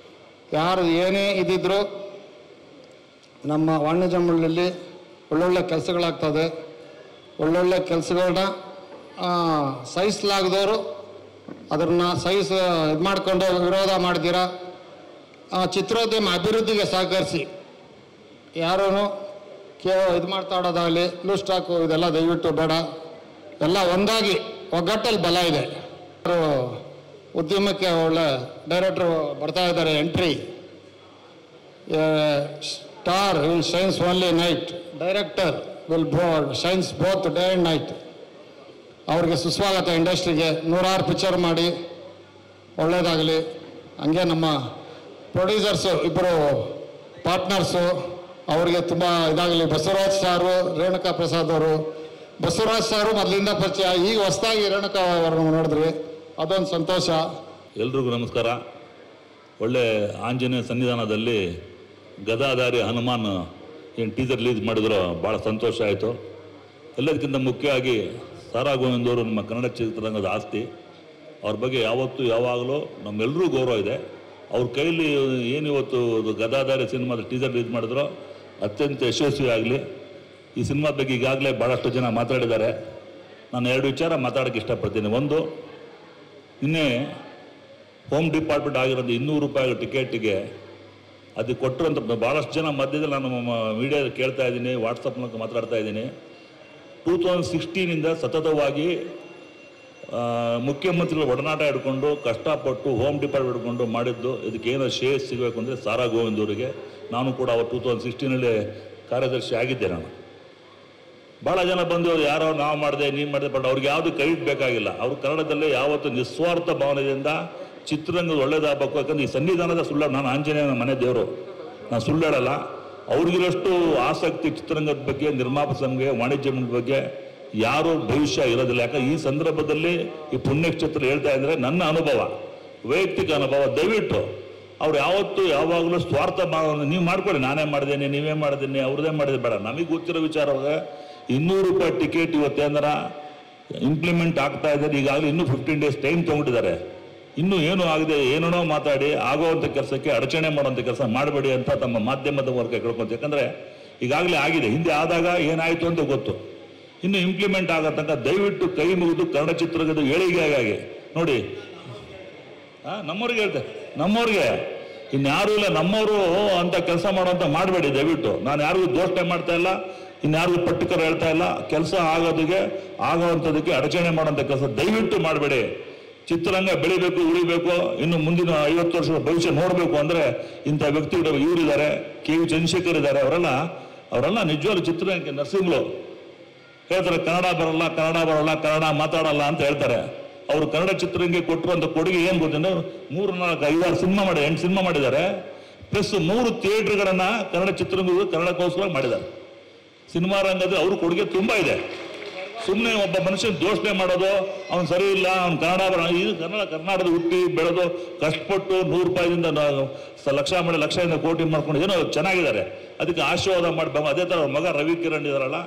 ಯಾರು ಏನೇ ಇದ್ದಿದ್ರು ನಮ್ಮ ವಾಣಿಜ್ಯ ಮಂಡಳಿಯಲ್ಲಿ ಒಳ್ಳೊಳ್ಳೆ ಕೆಲಸಗಳಾಗ್ತದೆ. ಒಳ್ಳೊಳ್ಳೆ ಕೆಲಸಗಳನ್ನ ಸಹಿಸಲಾಗದವರು ಅದನ್ನು ಇದು ಮಾಡಿಕೊಂಡು ವಿರೋಧ ಮಾಡ್ದಿರ ಚಿತ್ರೋದ್ಯಮ ಅಭಿವೃದ್ಧಿಗೆ ಸಹಕರಿಸಿ. ಯಾರೂ ಇದು ಮಾಡ್ತಾಡೋದಾಗಲಿ ಲೂಸ್ ಸ್ಟಾಕು ಇದೆಲ್ಲ ದಯವಿಟ್ಟು ಬೇಡ. ಎಲ್ಲ ಒಂದಾಗಿ ಒಗ್ಗಟ್ಟಲ್ಲಿ ಬಲ ಇದೆ. ಉದ್ಯಮಕ್ಕೆ ಒಳ್ಳೆ ಡೈರೆಕ್ಟ್ರು ಬರ್ತಾ ಇದ್ದಾರೆ. Entry star will shines only night, director will shines both day and night. ಅವ್ರಿಗೆ ಸುಸ್ವಾಗತ. ಇಂಡಸ್ಟ್ರಿಗೆ 100 ಪಿಕ್ಚರ್ ಮಾಡಿ ಒಳ್ಳೆಯದಾಗಲಿ. ಹಂಗೆ ನಮ್ಮ ಪ್ರೊಡ್ಯೂಸರ್ಸು ಇಬ್ಬರು ಪಾರ್ಟ್ನರ್ಸು, ಅವರಿಗೆ ತುಂಬ ಇದಾಗಲಿ. ಬಸವರಾಜ್ ಸಾರು, ರೇಣುಕಾ ಪ್ರಸಾದ್ ಅವರು. ಬಸವರಾಜ್ ಸಾರು ಮೊದಲಿಂದ ಪರಿಚಯ, ಈಗ ಹೊಸದಾಗಿ ರೇಣುಕಾ ಅವ್ರನ್ನ ನೋಡಿದ್ರಿ, ಅದೊಂದು ಸಂತೋಷ. ಎಲ್ರಿಗೂ ನಮಸ್ಕಾರ. ಒಳ್ಳೆ ಆಂಜನೇಯ ಸನ್ನಿಧಾನದಲ್ಲಿ ಗದಾಧಾರಿ ಹನುಮಾನ್ ಏನು ಟೀಸರ್ ರಿಲೀಸ್ ಮಾಡಿದ್ರು, ಭಾಳ ಸಂತೋಷ ಆಯಿತು. ಎಲ್ಲದಕ್ಕಿಂತ ಮುಖ್ಯವಾಗಿ ಸಾರಾ ಗೋವಿಂದ್ ಅವರು ನಮ್ಮ ಕನ್ನಡ ಚಿತ್ರರಂಗದ ಆಸ್ತಿ. ಅವ್ರ ಬಗ್ಗೆ ಯಾವತ್ತೂ ಯಾವಾಗಲೂ ನಮ್ಮೆಲ್ಲರೂ ಗೌರವ ಇದೆ. ಅವ್ರ ಕೈಲಿ ಏನಿವತ್ತು ಗದಾಧಾರಿ ಸಿನಿಮಾದ ಟೀಸರ್ ರಿಲೀಸ್ ಮಾಡಿದ್ರು ಅತ್ಯಂತ ಯಶಸ್ವಿ ಆಗಲಿ. ಈ ಸಿನಿಮಾದ ಬಗ್ಗೆ ಈಗಾಗಲೇ ಭಾಳಷ್ಟು ಜನ ಮಾತಾಡಿದ್ದಾರೆ. ನಾನು 2 ವಿಚಾರ ಮಾತಾಡೋಕ್ಕೆ ಇಷ್ಟಪಡ್ತೀನಿ. ಒಂದು, ನಿನ್ನೆ ಹೋಮ್ ಡಿಪಾರ್ಟ್ಮೆಂಟ್ ಆಗಿರೋದು 200 ರೂಪಾಯಿ ಟಿಕೆಟಿಗೆ ಅದಕ್ಕೆ ಕೊಟ್ಟರಂತ ಭಾಳಷ್ಟು ಜನ ಮಧ್ಯದಲ್ಲಿ ನಾನು ಮೀಡಿಯಾದಲ್ಲಿ ಕೇಳ್ತಾ ಇದ್ದೀನಿ, ವಾಟ್ಸಪ್ನಲ್ಲಿ ಮಾತಾಡ್ತಾ ಇದ್ದೀನಿ. 2016 ಸತತವಾಗಿ ಮುಖ್ಯಮಂತ್ರಿಗಳ ಒಡನಾಟ ಹಿಡ್ಕೊಂಡು ಕಷ್ಟಪಟ್ಟು ಹೋಮ್ ಡಿಪಾರ್ಟ್ಮೆಂಟ್ ಹಿಡ್ಕೊಂಡು ಮಾಡಿದ್ದು. ಇದಕ್ಕೇನೋ ಶೇರ್ ಸಿಗಬೇಕು ಅಂದರೆ ಸಾರಾ ಗೋವಿಂದ್ ಅವರಿಗೆ. ನಾನು ಕೂಡ ಅವರು 2016 ಕಾರ್ಯದರ್ಶಿ ಆಗಿದ್ದೆ. ನಾನು ಭಾಳ ಜನ ಬಂದು ಯಾರೋ ನಾವು ಮಾಡಿದೆ, ನೀವು ಮಾಡಿದೆ, ಬಟ್ ಅವ್ರಿಗೆ ಯಾವುದು ಕ್ರೆಡಿಟ್ ಬೇಕಾಗಿಲ್ಲ. ಅವರು ಕನ್ನಡದಲ್ಲೇ ಯಾವತ್ತು ನಿಸ್ವಾರ್ಥ ಭಾವನೆಯಿಂದ ಚಿತ್ರರಂಗದ ಒಳ್ಳೇದಾಗಬೇಕು. ಯಾಕಂದ್ರೆ ಈ ಸನ್ನಿಧಾನದ ಸುಳ್ಳು, ನಾನು ಆಂಜನೇಯನ ಮನೆ ದೇವರು, ನಾನು ಸುಳ್ಳಾಡಲ್ಲ. ಅವ್ರಿಗಿರೋಷ್ಟು ಆಸಕ್ತಿ ಚಿತ್ರರಂಗದ ಬಗ್ಗೆ, ನಿರ್ಮಾಪಕ ಸಂಘ, ವಾಣಿಜ್ಯ ಮಂಡಳಿ ಬಗ್ಗೆ ಯಾರೂ ಭವಿಷ್ಯ ಇರೋದಿಲ್ಲ. ಯಾಕಂದ್ರೆ ಈ ಸಂದರ್ಭದಲ್ಲಿ ಈ ಪುಣ್ಯಕ್ಷೇತ್ರ ಹೇಳ್ತಾ ಇದ್ದಾರೆ, ನನ್ನ ಅನುಭವ, ವೈಯಕ್ತಿಕ ಅನುಭವ. ದಯವಿಟ್ಟು ಅವ್ರು ಯಾವತ್ತೂ ಯಾವಾಗಲೂ ಸ್ವಾರ್ಥ ಭಾವನೆ ನೀವು ಮಾಡ್ಕೊಳ್ಳಿ. ನಾನೇ ಮಾಡಿದ್ದೇನೆ, ನೀವೇ ಮಾಡಿದ್ದೀನಿ, ಅವ್ರದ್ದೇ ಮಾಡಿದೆ ಬೇಡ. ನಮಗೆ ಗೊತ್ತಿರೋ ವಿಚಾರವಾಗ 200 ರೂಪಾಯಿ ಟಿಕೆಟ್ ಇವತ್ತೇನಾರ ಇಂಪ್ಲಿಮೆಂಟ್ ಆಗ್ತಾ ಇದ್ದಾರೆ. ಈಗಾಗಲೇ ಇನ್ನೂ 15 ಡೇಸ್ ಟೈಮ್ ತೊಗೊಂಡಿದ್ದಾರೆ. ಇನ್ನೂ ಏನೂ ಆಗದೆ ಏನೇನೋ ಮಾತಾಡಿ ಆಗೋವಂಥ ಕೆಲಸಕ್ಕೆ ಅಡಚಣೆ ಮಾಡೋವಂಥ ಕೆಲಸ ಮಾಡಬೇಡಿ ಅಂತ ತಮ್ಮ ಮಾಧ್ಯಮದ ಮೂಲಕ ಕೇಳ್ಕೊಂತ. ಯಾಕಂದರೆ ಈಗಾಗಲೇ ಆಗಿದೆ, ಹಿಂದೆ ಆದಾಗ ಏನಾಯಿತು ಅಂತ ಗೊತ್ತು. ಇನ್ನು ಇಂಪ್ಲಿಮೆಂಟ್ ಆಗೋ ತನಕ ದಯವಿಟ್ಟು ಕೈ ಮುಗಿದು ಕನ್ನಡ ಚಿತ್ರರಂಗದ ಏಳಿಗೆಗಾಗಿ ನೋಡಿ. ನಮ್ಮವ್ರಿಗೆ ಹೇಳ್ತಾರೆ, ನಮ್ಮವ್ರಿಗೆ ಇನ್ಯಾರೂ ಇಲ್ಲ, ನಮ್ಮವರು ಅಂತ ಕೆಲಸ ಮಾಡುವಂಥ ಮಾಡಬೇಡಿ ದಯವಿಟ್ಟು. ನಾನು ಯಾರಿಗೂ ದೋಷಣೆ ಮಾಡ್ತಾ ಇಲ್ಲ, ಇನ್ಯಾರಿಗೂ ಪರ್ಟಿಕ್ಯುಲರ್ ಹೇಳ್ತಾ ಇಲ್ಲ. ಕೆಲಸ ಆಗೋದಕ್ಕೆ ಆಗೋವಂಥದಕ್ಕೆ ಅಡಚಣೆ ಮಾಡೋಂಥ ಕೆಲಸ ದಯವಿಟ್ಟು ಮಾಡಬೇಡಿ. ಚಿತ್ರರಂಗ ಬೆಳಿಬೇಕು, ಉಳಿಬೇಕು, ಇನ್ನು ಮುಂದಿನ 50 ವರ್ಷದ ಭವಿಷ್ಯ ನೋಡಬೇಕು ಅಂದರೆ ಇಂಥ ವ್ಯಕ್ತಿಗಳು ಇವರಿದ್ದಾರೆ, ಕೆ.ವಿ. ಚಂದ್ರಶೇಖರ್ ಇದ್ದಾರೆ. ಅವರೆಲ್ಲ ನಿಜವಾಗ್ಲೂ ಚಿತ್ರರಂಗಕ್ಕೆ ನರಸಿಂಹಗಳು ಹೇಳ್ತಾರೆ, ಕನ್ನಡ ಬರಲ್ಲ, ಕನ್ನಡ ಮಾತಾಡಲ್ಲ ಅಂತ ಹೇಳ್ತಾರೆ. ಅವರು ಕನ್ನಡ ಚಿತ್ರರಂಗಕ್ಕೆ ಕೊಟ್ಟಿರುವಂಥ ಕೊಡುಗೆ ಏನು ಗೊತ್ತಂದ್ರೆ 3-4-5-6 ಸಿನಿಮಾ 8 ಸಿನಿಮಾ ಮಾಡಿದ್ದಾರೆ. ಪ್ಲಸ್ 3 ಥಿಯೇಟರ್ಗಳನ್ನ ಕನ್ನಡ ಚಿತ್ರರಂಗ ಕನ್ನಡಕ್ಕೋಸ್ಕರ ಮಾಡಿದ್ದಾರೆ. ಸಿನಿಮಾ ರಂಗದಲ್ಲಿ ಅವ್ರ ಕೊಡುಗೆ ತುಂಬ ಇದೆ. ಸುಮ್ಮನೆ ಒಬ್ಬ ಮನುಷ್ಯನ ದೋಷಣೆ ಮಾಡೋದು, ಅವ್ನು ಸರಿ ಇಲ್ಲ, ಅವ್ನು ಕನ್ನಡ ಬರ, ಇದು ಕರ್ನಾಟಕದ ಹುಟ್ಟಿ ಬೆಳೆದು ಕಷ್ಟಪಟ್ಟು 100 ರೂಪಾಯಿದಿಂದ ಲಕ್ಷದಿಂದ ಕೋಟಿ ಮಾಡ್ಕೊಂಡು ಏನೋ ಚೆನ್ನಾಗಿದ್ದಾರೆ, ಅದಕ್ಕೆ ಆಶೀರ್ವಾದ ಮಾಡಬೇಕು. ಅದೇ ಥರ ಅವ್ರ ಮಗ ರವಿ ಕಿರಣ್ ಇದಾರಲ್ಲ,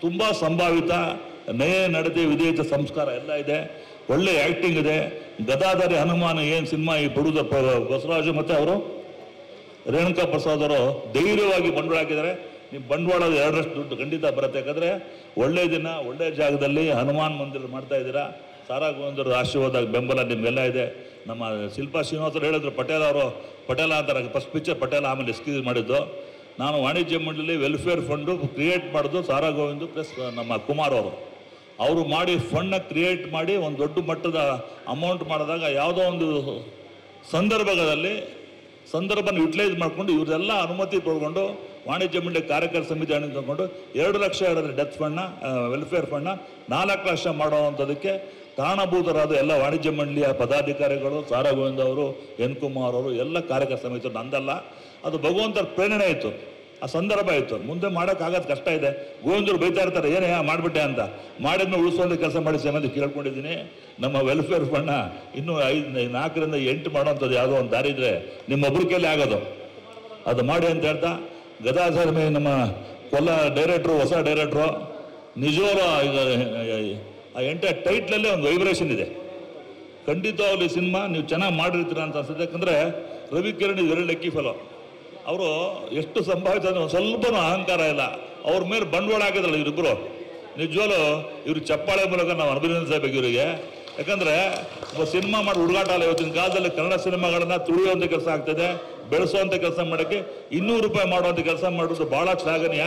ತುಂಬ ಸಂಭಾವಿತ, ನಯ ನಡತೆ, ವಿಧೇಯತೆ, ಸಂಸ್ಕಾರ ಎಲ್ಲ ಇದೆ, ಒಳ್ಳೆ ಆ್ಯಕ್ಟಿಂಗ್ ಇದೆ. ಗದಾಧಾರಿ ಹನುಮಾನ್ ಏನು ಸಿನಿಮಾ ಈ ಪ್ರೊಡ್ಯೂಸರ್ ಬಸವರಾಜು ಮತ್ತು ಅವರು ರೇಣುಕಾ ಪ್ರಸಾದ್ ಅವರು ಧೈರ್ಯವಾಗಿ ಬಂಡವಾಳ ಹಾಕಿದ್ದಾರೆ. ನೀವು ಬಂಡವಾಳದ 2ರಷ್ಟು ದುಡ್ಡು ಖಂಡಿತ ಬರುತ್ತೆ. ಯಾಕಂದರೆ ಒಳ್ಳೆಯ ದಿನ ಒಳ್ಳೆಯ ಜಾಗದಲ್ಲಿ ಹನುಮಾನ್ ಮಂದಿರ ಮಾಡ್ತಾ ಇದ್ದೀರಾ. ಸಾರಾ ಗೋವಿಂದರ ಆಶೀರ್ವಾದ ಬೆಂಬಲ ನಿಮಗೆಲ್ಲ ಇದೆ. ನಮ್ಮ ಶಿಲ್ಪಾ ಶ್ರೀನಿವಾಸರು ಹೇಳಿದ್ರು, ಪಟೇಲ ಅಂತಾರೆ, ಫಸ್ಟ್ ಪಿಕ್ಚರ್ ಪಟೇಲ, ಆಮೇಲೆ ಎಸ್ಕ್ಯೂಸ್ ಮಾಡಿದ್ದು. ನಾನು ವಾಣಿಜ್ಯ ಮಂಡಳಿ ವೆಲ್ಫೇರ್ ಫಂಡು ಕ್ರಿಯೇಟ್ ಮಾಡೋದು ಸಾರಾ ಗೋವಿಂದು ಪ್ಲಸ್ ನಮ್ಮ ಕುಮಾರ್ ಅವರು ಮಾಡಿ ಫಂಡನ್ನ ಕ್ರಿಯೇಟ್ ಮಾಡಿ ಒಂದು ದೊಡ್ಡ ಮಟ್ಟದ ಅಮೌಂಟ್ ಮಾಡಿದಾಗ ಯಾವುದೋ ಒಂದು ಸಂದರ್ಭನ ಯುಟಿಲೈಸ್ ಮಾಡಿಕೊಂಡು ಇವರೆಲ್ಲ ಅನುಮತಿ ಪಡ್ಕೊಂಡು ವಾಣಿಜ್ಯ ಮಂಡಳಿ ಕಾರ್ಯಕರ್ತ ಸಮಿತಿ ಹಣ ತಗೊಂಡು 2 ಲಕ್ಷ ಹೇಳಿದ್ರೆ ಡೆತ್ ಫಂಡ್ನ ವೆಲ್ಫೇರ್ ಫಂಡ್ನ 4 ಲಕ್ಷ ಮಾಡೋವಂಥದಕ್ಕೆ ಕಾರಣಭೂತರಾದ ಎಲ್ಲ ವಾಣಿಜ್ಯ ಮಂಡಳಿಯ ಪದಾಧಿಕಾರಿಗಳು, ಸಾರಾ ಗೋವಿಂದ ಅವರು, ಎನ್ ಕುಮಾರ್ ಅವರು, ಎಲ್ಲ ಕಾರ್ಯಕರ್ತ ಸಮಿತಿ. ನಂದಲ್ಲ, ಅದು ಭಗವಂತರ ಪ್ರೇರಣೆ ಇತ್ತು, ಆ ಸಂದರ್ಭ ಇತ್ತು. ಮುಂದೆ ಮಾಡೋಕ್ಕಾಗೋದು ಕಷ್ಟ ಇದೆ. ಗೋವಿಂದರು ಬೈತಾ ಇರ್ತಾರೆ, ಏನೇ ಮಾಡಿಬಿಟ್ಟೆ ಅಂತ. ಮಾಡಿದ್ಮೇಲೆ ಉಳಿಸುವಂಥ ಕೆಲಸ ಮಾಡಿ ಸಮೇತ ಕೇಳ್ಕೊಂಡಿದ್ದೀನಿ. ನಮ್ಮ ವೆಲ್ಫೇರ್ ಫಂಡ್ನ ಇನ್ನೂ 4ರಿಂದ 8 ಮಾಡೋವಂಥದ್ದು ಯಾವುದೋ ಒಂದು ದಾರಿ ಇದ್ರೆ ನಿಮ್ಮೊಬ್ಬರ ಕೈಲಿ ಆಗೋದು, ಅದು ಮಾಡಿ ಅಂತ ಹೇಳ್ತಾ, ಗದಾಧರ್ ನಮ್ಮ ಕೊಲ್ಲ ಡೈರೆಕ್ಟ್ರು, ಹೊಸ ಡೈರೆಕ್ಟ್ರು, ನಿಜವಾಗ್ಲೂ ಈಗ ಆ ಎಂಟೈರ್ ಟೈಟ್ಲಲ್ಲೇ ಒಂದು ವೈಬ್ರೇಷನ್ ಇದೆ. ಖಂಡಿತವಾಗ್ಲೂ ಸಿನಿಮಾ ನೀವು ಚೆನ್ನಾಗಿ ಮಾಡಿರ್ತೀರ ಅಂತ ಅನ್ಸುತ್ತೆ. ಯಾಕಂದರೆ Ravi Kiran is very lucky fellow. ಅವರು ಎಷ್ಟು ಸಂಭಾವಿತ ಅಂದರೆ ಒಂದು ಸ್ವಲ್ಪನೂ ಅಹಂಕಾರ ಇಲ್ಲ. ಅವ್ರ ಮೇಲೆ ಬಂಡವಾಳ ಹಾಕಿದ್ರಲ್ಲ ಇವರಿಬ್ಬರು, ನಿಜವಾಗ್ಲೂ ಇವರು ಚಪ್ಪಾಳೆ ಮೂಲಕ ನಾವು ಅಭಿನಂದಿಸಬೇಕು ಇವರಿಗೆ. ಯಾಕಂದರೆ ಒಬ್ಬ ಸಿನಿಮಾ ಮಾಡಿ ಹುಡುಗಾಟ ಅಲ್ಲ. ಇವತ್ತಿನ ಕಾಲದಲ್ಲಿ ಕನ್ನಡ ಸಿನಿಮಾಗಳನ್ನು ತುಳಿಯುವಂಥ ಕೆಲಸ ಆಗ್ತದೆ, ಬೆಳೆಸುವಂಥ ಕೆಲಸ ಮಾಡೋಕ್ಕೆ 200 ರೂಪಾಯಿ ಮಾಡುವಂಥ ಕೆಲಸ ಮಾಡೋದು ಭಾಳ ಶ್ಲಾಘನೀಯ.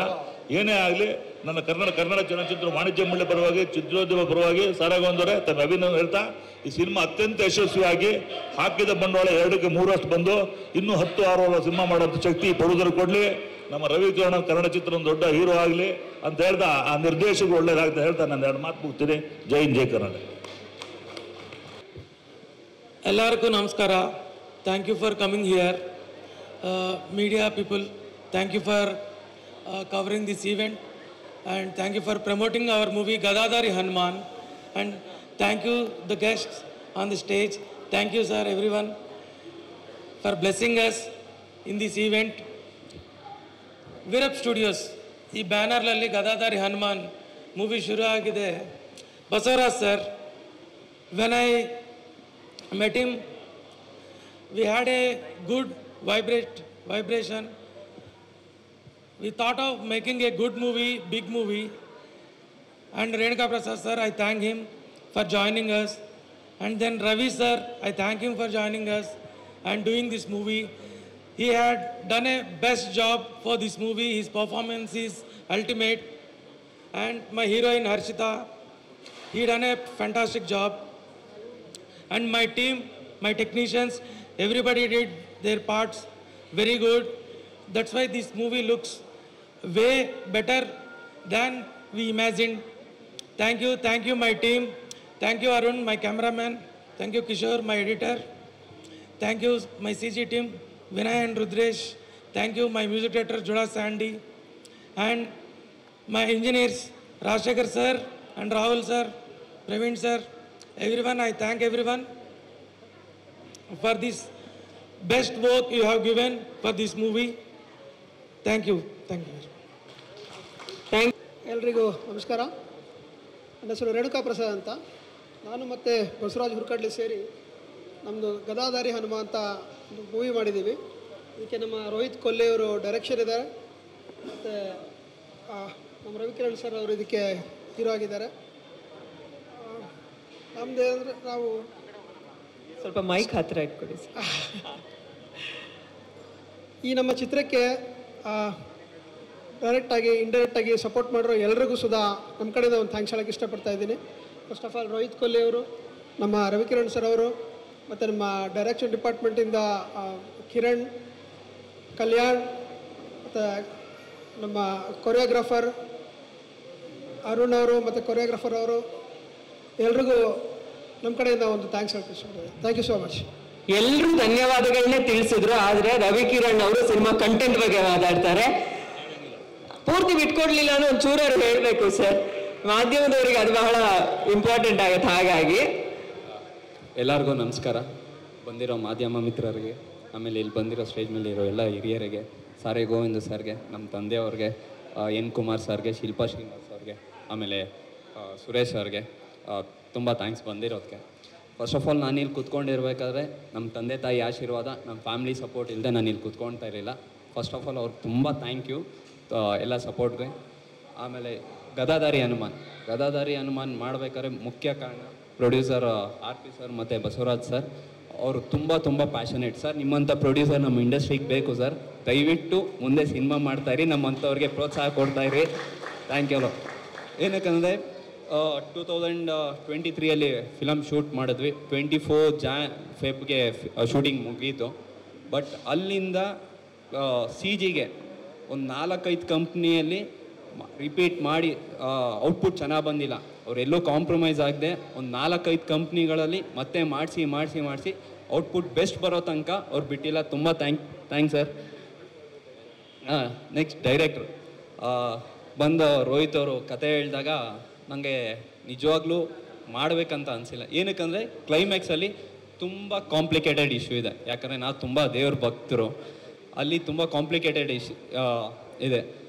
ಏನೇ ಆಗಲಿ, ನನ್ನ ಕನ್ನಡ ಚಲನಚಿತ್ರ ವಾಣಿಜ್ಯ ಮಂಡಳಿ ಪರವಾಗಿ, ಚಿತ್ರೋದ್ಯಮ ಪರವಾಗಿ ಸಾರಾ ಗೋವಿಂದರೇ ತಮ್ಮ ಅಭಿನಂದನೆ ಹೇಳ್ತಾ, ಈ ಸಿನಿಮಾ ಅತ್ಯಂತ ಯಶಸ್ವಿಯಾಗಿ ಹಾಕಿದ ಬಂಡವಾಳ 2ಕ್ಕೆ 3ರಷ್ಟು ಬಂದು ಇನ್ನೂ 10-6 ಸಿನಿಮಾ ಮಾಡುವಂಥ ಶಕ್ತಿ ಪ್ರೊಡ್ಯೂಸರ್ ಕೊಡಲಿ. ನಮ್ಮ ರವಿ ಕಿರಣ್ ಕನ್ನಡ ಚಿತ್ರ ಒಂದು ದೊಡ್ಡ ಹೀರೋ ಆಗಲಿ ಅಂತ ಹೇಳ್ತಾ, ಆ ನಿರ್ದೇಶಕರು ಒಳ್ಳೇದಾಗ್ತಾ ಹೇಳ್ತಾ ನಾನು 2 ಮಾತು ಮುಗ್ತೀನಿ. ಜೈ ಹಿಂದ್, ಜೈ ಕರ್ನಾಟಕ. ಎಲ್ಲರಿಗೂ ನಮಸ್ಕಾರ. Thank you for coming here. Media people, thank you for covering this event, and thank you for promoting our movie Gadadhari Hanuman, and thank you the guests on the stage. Thank you sir, everyone, for blessing us in this event. Virab Studios ee banner lalli Gadadhari Hanuman movie shuru agide. Basavaraj sir, when I met him, we had a good vibration. We thought of making a good movie, big movie, and Renuka Prasad sir, I thank him for joining us, and then Ravi sir, I thank him for joining us and doing this movie. He had done a best job for this movie. His performance is ultimate, and my heroine Harshita, he done a fantastic job, and my team, my technicians, everybody did their parts very good. That's why this movie looks way better than we imagined. Thank you my team. Thank you Arun, my cameraman. Thank you Kishore, my editor. Thank you my CG team, Vinay and Rudresh. Thank you my music director Juda Sandy, and my engineers Rajshekhar sir and Rahul sir, Praveen sir, everyone. I thank everyone for this best work you have given for this movie. Thank you. ಎಲ್ರಿಗೂ ನಮಸ್ಕಾರ. ನನ್ನ ಹೆಸರು ರೇಣುಕಾ ಪ್ರಸಾದ್ ಅಂತ. ನಾನು ಮತ್ತು ಬಸವರಾಜ್ ಹುರ್ಕಡ್ಲಿ ಸೇರಿ ನಮ್ಮದು ಗದಾಧಾರಿ ಹನುಮ ಅಂತ ಒಂದು ಮೂವಿ ಮಾಡಿದ್ದೀವಿ. ಇದಕ್ಕೆ ನಮ್ಮ ರೋಹಿತ್ ಕೊಲ್ಲೆಯವರು ಡೈರೆಕ್ಷನ್ ಇದ್ದಾರೆ, ಮತ್ತು ನಮ್ಮ ರವಿಕಿರಣ್ ಸರ್ ಅವರು ಇದಕ್ಕೆ ಹೀರೋ ಆಗಿದ್ದಾರೆ. ನಮ್ಮದೇ ಅಂದರೆ ನಾವು ಸ್ವಲ್ಪ ಮೈಕ್ ಹತ್ತಿರ ಇಟ್ಕೊಡಿ. ಈ ನಮ್ಮ ಚಿತ್ರಕ್ಕೆ ಡೈರೆಕ್ಟಾಗಿ ಇಂಡೈರೆಕ್ಟಾಗಿ ಸಪೋರ್ಟ್ ಮಾಡಿರೋ ಎಲ್ರಿಗೂ ಸುಧಾ ನಮ್ಮ ಕಡೆಯಿಂದ ಒಂದು ಥ್ಯಾಂಕ್ಸ್ ಹೇಳೋಕ್ಕೆ ಇಷ್ಟಪಡ್ತಾ ಇದ್ದೀನಿ. First of all Rohit Kohli ಅವರು, ನಮ್ಮ ರವಿಕಿರಣ್ ಸರ್ ಅವರು ಮತ್ತು ನಮ್ಮ ಡೈರೆಕ್ಷನ್ ಡಿಪಾರ್ಟ್ಮೆಂಟಿಂದ ಕಿರಣ್, ಕಲ್ಯಾಣ್ ಮತ್ತು ನಮ್ಮ ಕೊರಿಯೋಗ್ರಾಫರ್ ಅರುಣ್ ಅವರು ಮತ್ತು ಕೊರಿಯೋಗ್ರಾಫರ್ ಅವರು ಎಲ್ರಿಗೂ ನಮ್ಮ ಕಡೆಯಿಂದ ಒಂದು ಥ್ಯಾಂಕ್ಸ್ ಹೇಳ್ತೀನಿ. Thank you so much. ಎಲ್ಲರೂ ಧನ್ಯವಾದಗಳನ್ನೇ ತಿಳಿಸಿದ್ರು. ಆದರೆ ರವಿಕಿರಣ್ ಅವರು ಸಿನಿಮಾ ಕಂಟೆಂಟ್ ಬಗ್ಗೆ ಮಾತಾಡ್ತಾರೆ. ಪೂರ್ತಿ ಬಿಟ್ಕೊಡ್ಲಿಲ್ಲ ಅನ್ನೋ ಒಂದು ಚೂರರು ಹೇಳಬೇಕು ಸರ್. ಮಾಧ್ಯಮದವರಿಗೆ ಅದು ಬಹಳ ಇಂಪಾರ್ಟೆಂಟ್ ಆಗುತ್ತೆ. ಹಾಗಾಗಿ ಎಲ್ಲರಿಗೂ ನಮಸ್ಕಾರ. ಬಂದಿರೋ ಮಾಧ್ಯಮ ಮಿತ್ರರಿಗೆ, ಆಮೇಲೆ ಇಲ್ಲಿ ಬಂದಿರೋ ಸ್ಟೇಜ್ ಮೇಲೆ ಇರೋ ಎಲ್ಲ ಹಿರಿಯರಿಗೆ, ಸಾರೆ ಗೋವಿಂದ ಸರ್ಗೆ, ನಮ್ಮ ತಂದೆಯವ್ರಿಗೆ, ಎನ್ ಕುಮಾರ್ ಸರ್ಗೆ, ಶಿಲ್ಪಾ ಶ್ರೀನಿವಾಸ್ ಅವ್ರಿಗೆ, ಆಮೇಲೆ ಸುರೇಶ್ ಅವ್ರಿಗೆ ತುಂಬ ಥ್ಯಾಂಕ್ಸ್ ಬಂದಿರೋದಕ್ಕೆ. ಫಸ್ಟ್ ಆಫ್ ಆಲ್ ನಾನು ಇಲ್ಲಿ ಕೂತ್ಕೊಂಡಿರ್ಬೇಕಾದ್ರೆ ನಮ್ಮ ತಂದೆ ತಾಯಿ ಆಶೀರ್ವಾದ, ನಮ್ಮ ಫ್ಯಾಮಿಲಿ ಸಪೋರ್ಟ್ ಇಲ್ಲದೆ ನಾನು ಇಲ್ಲಿ ಕೂತ್ಕೊಳ್ತಾ ಇರಲಿಲ್ಲ. ಫಸ್ಟ್ ಆಫ್ ಆಲ್ ಅವ್ರಿಗೆ ತುಂಬ ಥ್ಯಾಂಕ್ ಯು ಎಲ್ಲ ಸಪೋರ್ಟ್ಗೆ. ಆಮೇಲೆ ಗದಾಧಾರಿ ಹನುಮಾನ್ ಮಾಡಬೇಕಾದ್ರೆ ಮುಖ್ಯ ಕಾರಣ ಪ್ರೊಡ್ಯೂಸರ್ RP ಸರ್ ಮತ್ತು ಬಸವರಾಜ್ ಸರ್. ಅವರು ತುಂಬ ಪ್ಯಾಷನೇಟ್ ಸರ್. ನಿಮ್ಮಂಥ ಪ್ರೊಡ್ಯೂಸರ್ ನಮ್ಮ ಇಂಡಸ್ಟ್ರಿಗೆ ಬೇಕು ಸರ್. ದಯವಿಟ್ಟು ಮುಂದೆ ಸಿನಿಮಾ ಮಾಡ್ತಾಯಿರಿ, ನಮ್ಮಂಥವ್ರಿಗೆ ಪ್ರೋತ್ಸಾಹ ಕೊಡ್ತಾಯಿರಿ. Thank you. ಏನಕ್ಕಂದರೆ 2023 ಫಿಲಮ್ ಶೂಟ್ ಮಾಡಿದ್ವಿ. 24 ಫೆಬ್ಗೆ ಶೂಟಿಂಗ್ ಮುಗೀತು. ಬಟ್ ಅಲ್ಲಿಂದ CGಗೆ ಒಂದು 4-5 ಕಂಪ್ನಿಯಲ್ಲಿ ರಿಪೀಟ್ ಮಾಡಿ ಔಟ್ಪುಟ್ ಚೆನ್ನಾಗಿ ಬಂದಿಲ್ಲ. ಅವರೆಲ್ಲೂ ಕಾಂಪ್ರಮೈಸ್ ಆಗದೆ ಒಂದು 4-5 ಕಂಪ್ನಿಗಳಲ್ಲಿ ಮತ್ತೆ ಮಾಡಿಸಿ ಔಟ್ಪುಟ್ ಬೆಸ್ಟ್ ಬರೋ ತನಕ ಅವ್ರು ಬಿಟ್ಟಿಲ್ಲ. ತುಂಬ ಥ್ಯಾಂಕ್ಸ್ ಸರ್. ನೆಕ್ಸ್ಟ್ ಡೈರೆಕ್ಟ್ರು ಬಂದು ರೋಹಿತ್ ಅವರು ಕತೆ ಹೇಳಿದಾಗ ನನಗೆ ನಿಜವಾಗ್ಲೂ ಮಾಡಬೇಕಂತ ಅನಿಸಿಲ್ಲ. ಏನಕ್ಕಂದರೆ ಕ್ಲೈಮ್ಯಾಕ್ಸಲ್ಲಿ ತುಂಬ ಕಾಂಪ್ಲಿಕೇಟೆಡ್ ಇಶ್ಯೂ ಇದೆ. ಯಾಕಂದರೆ ನಾವು ತುಂಬ ದೇವ್ರ ಭಕ್ತರು, ಅಲ್ಲಿ ತುಂಬ ಕಾಂಪ್ಲಿಕೇಟೆಡ್ ಇಶ್ಯೂ ಇದೆ.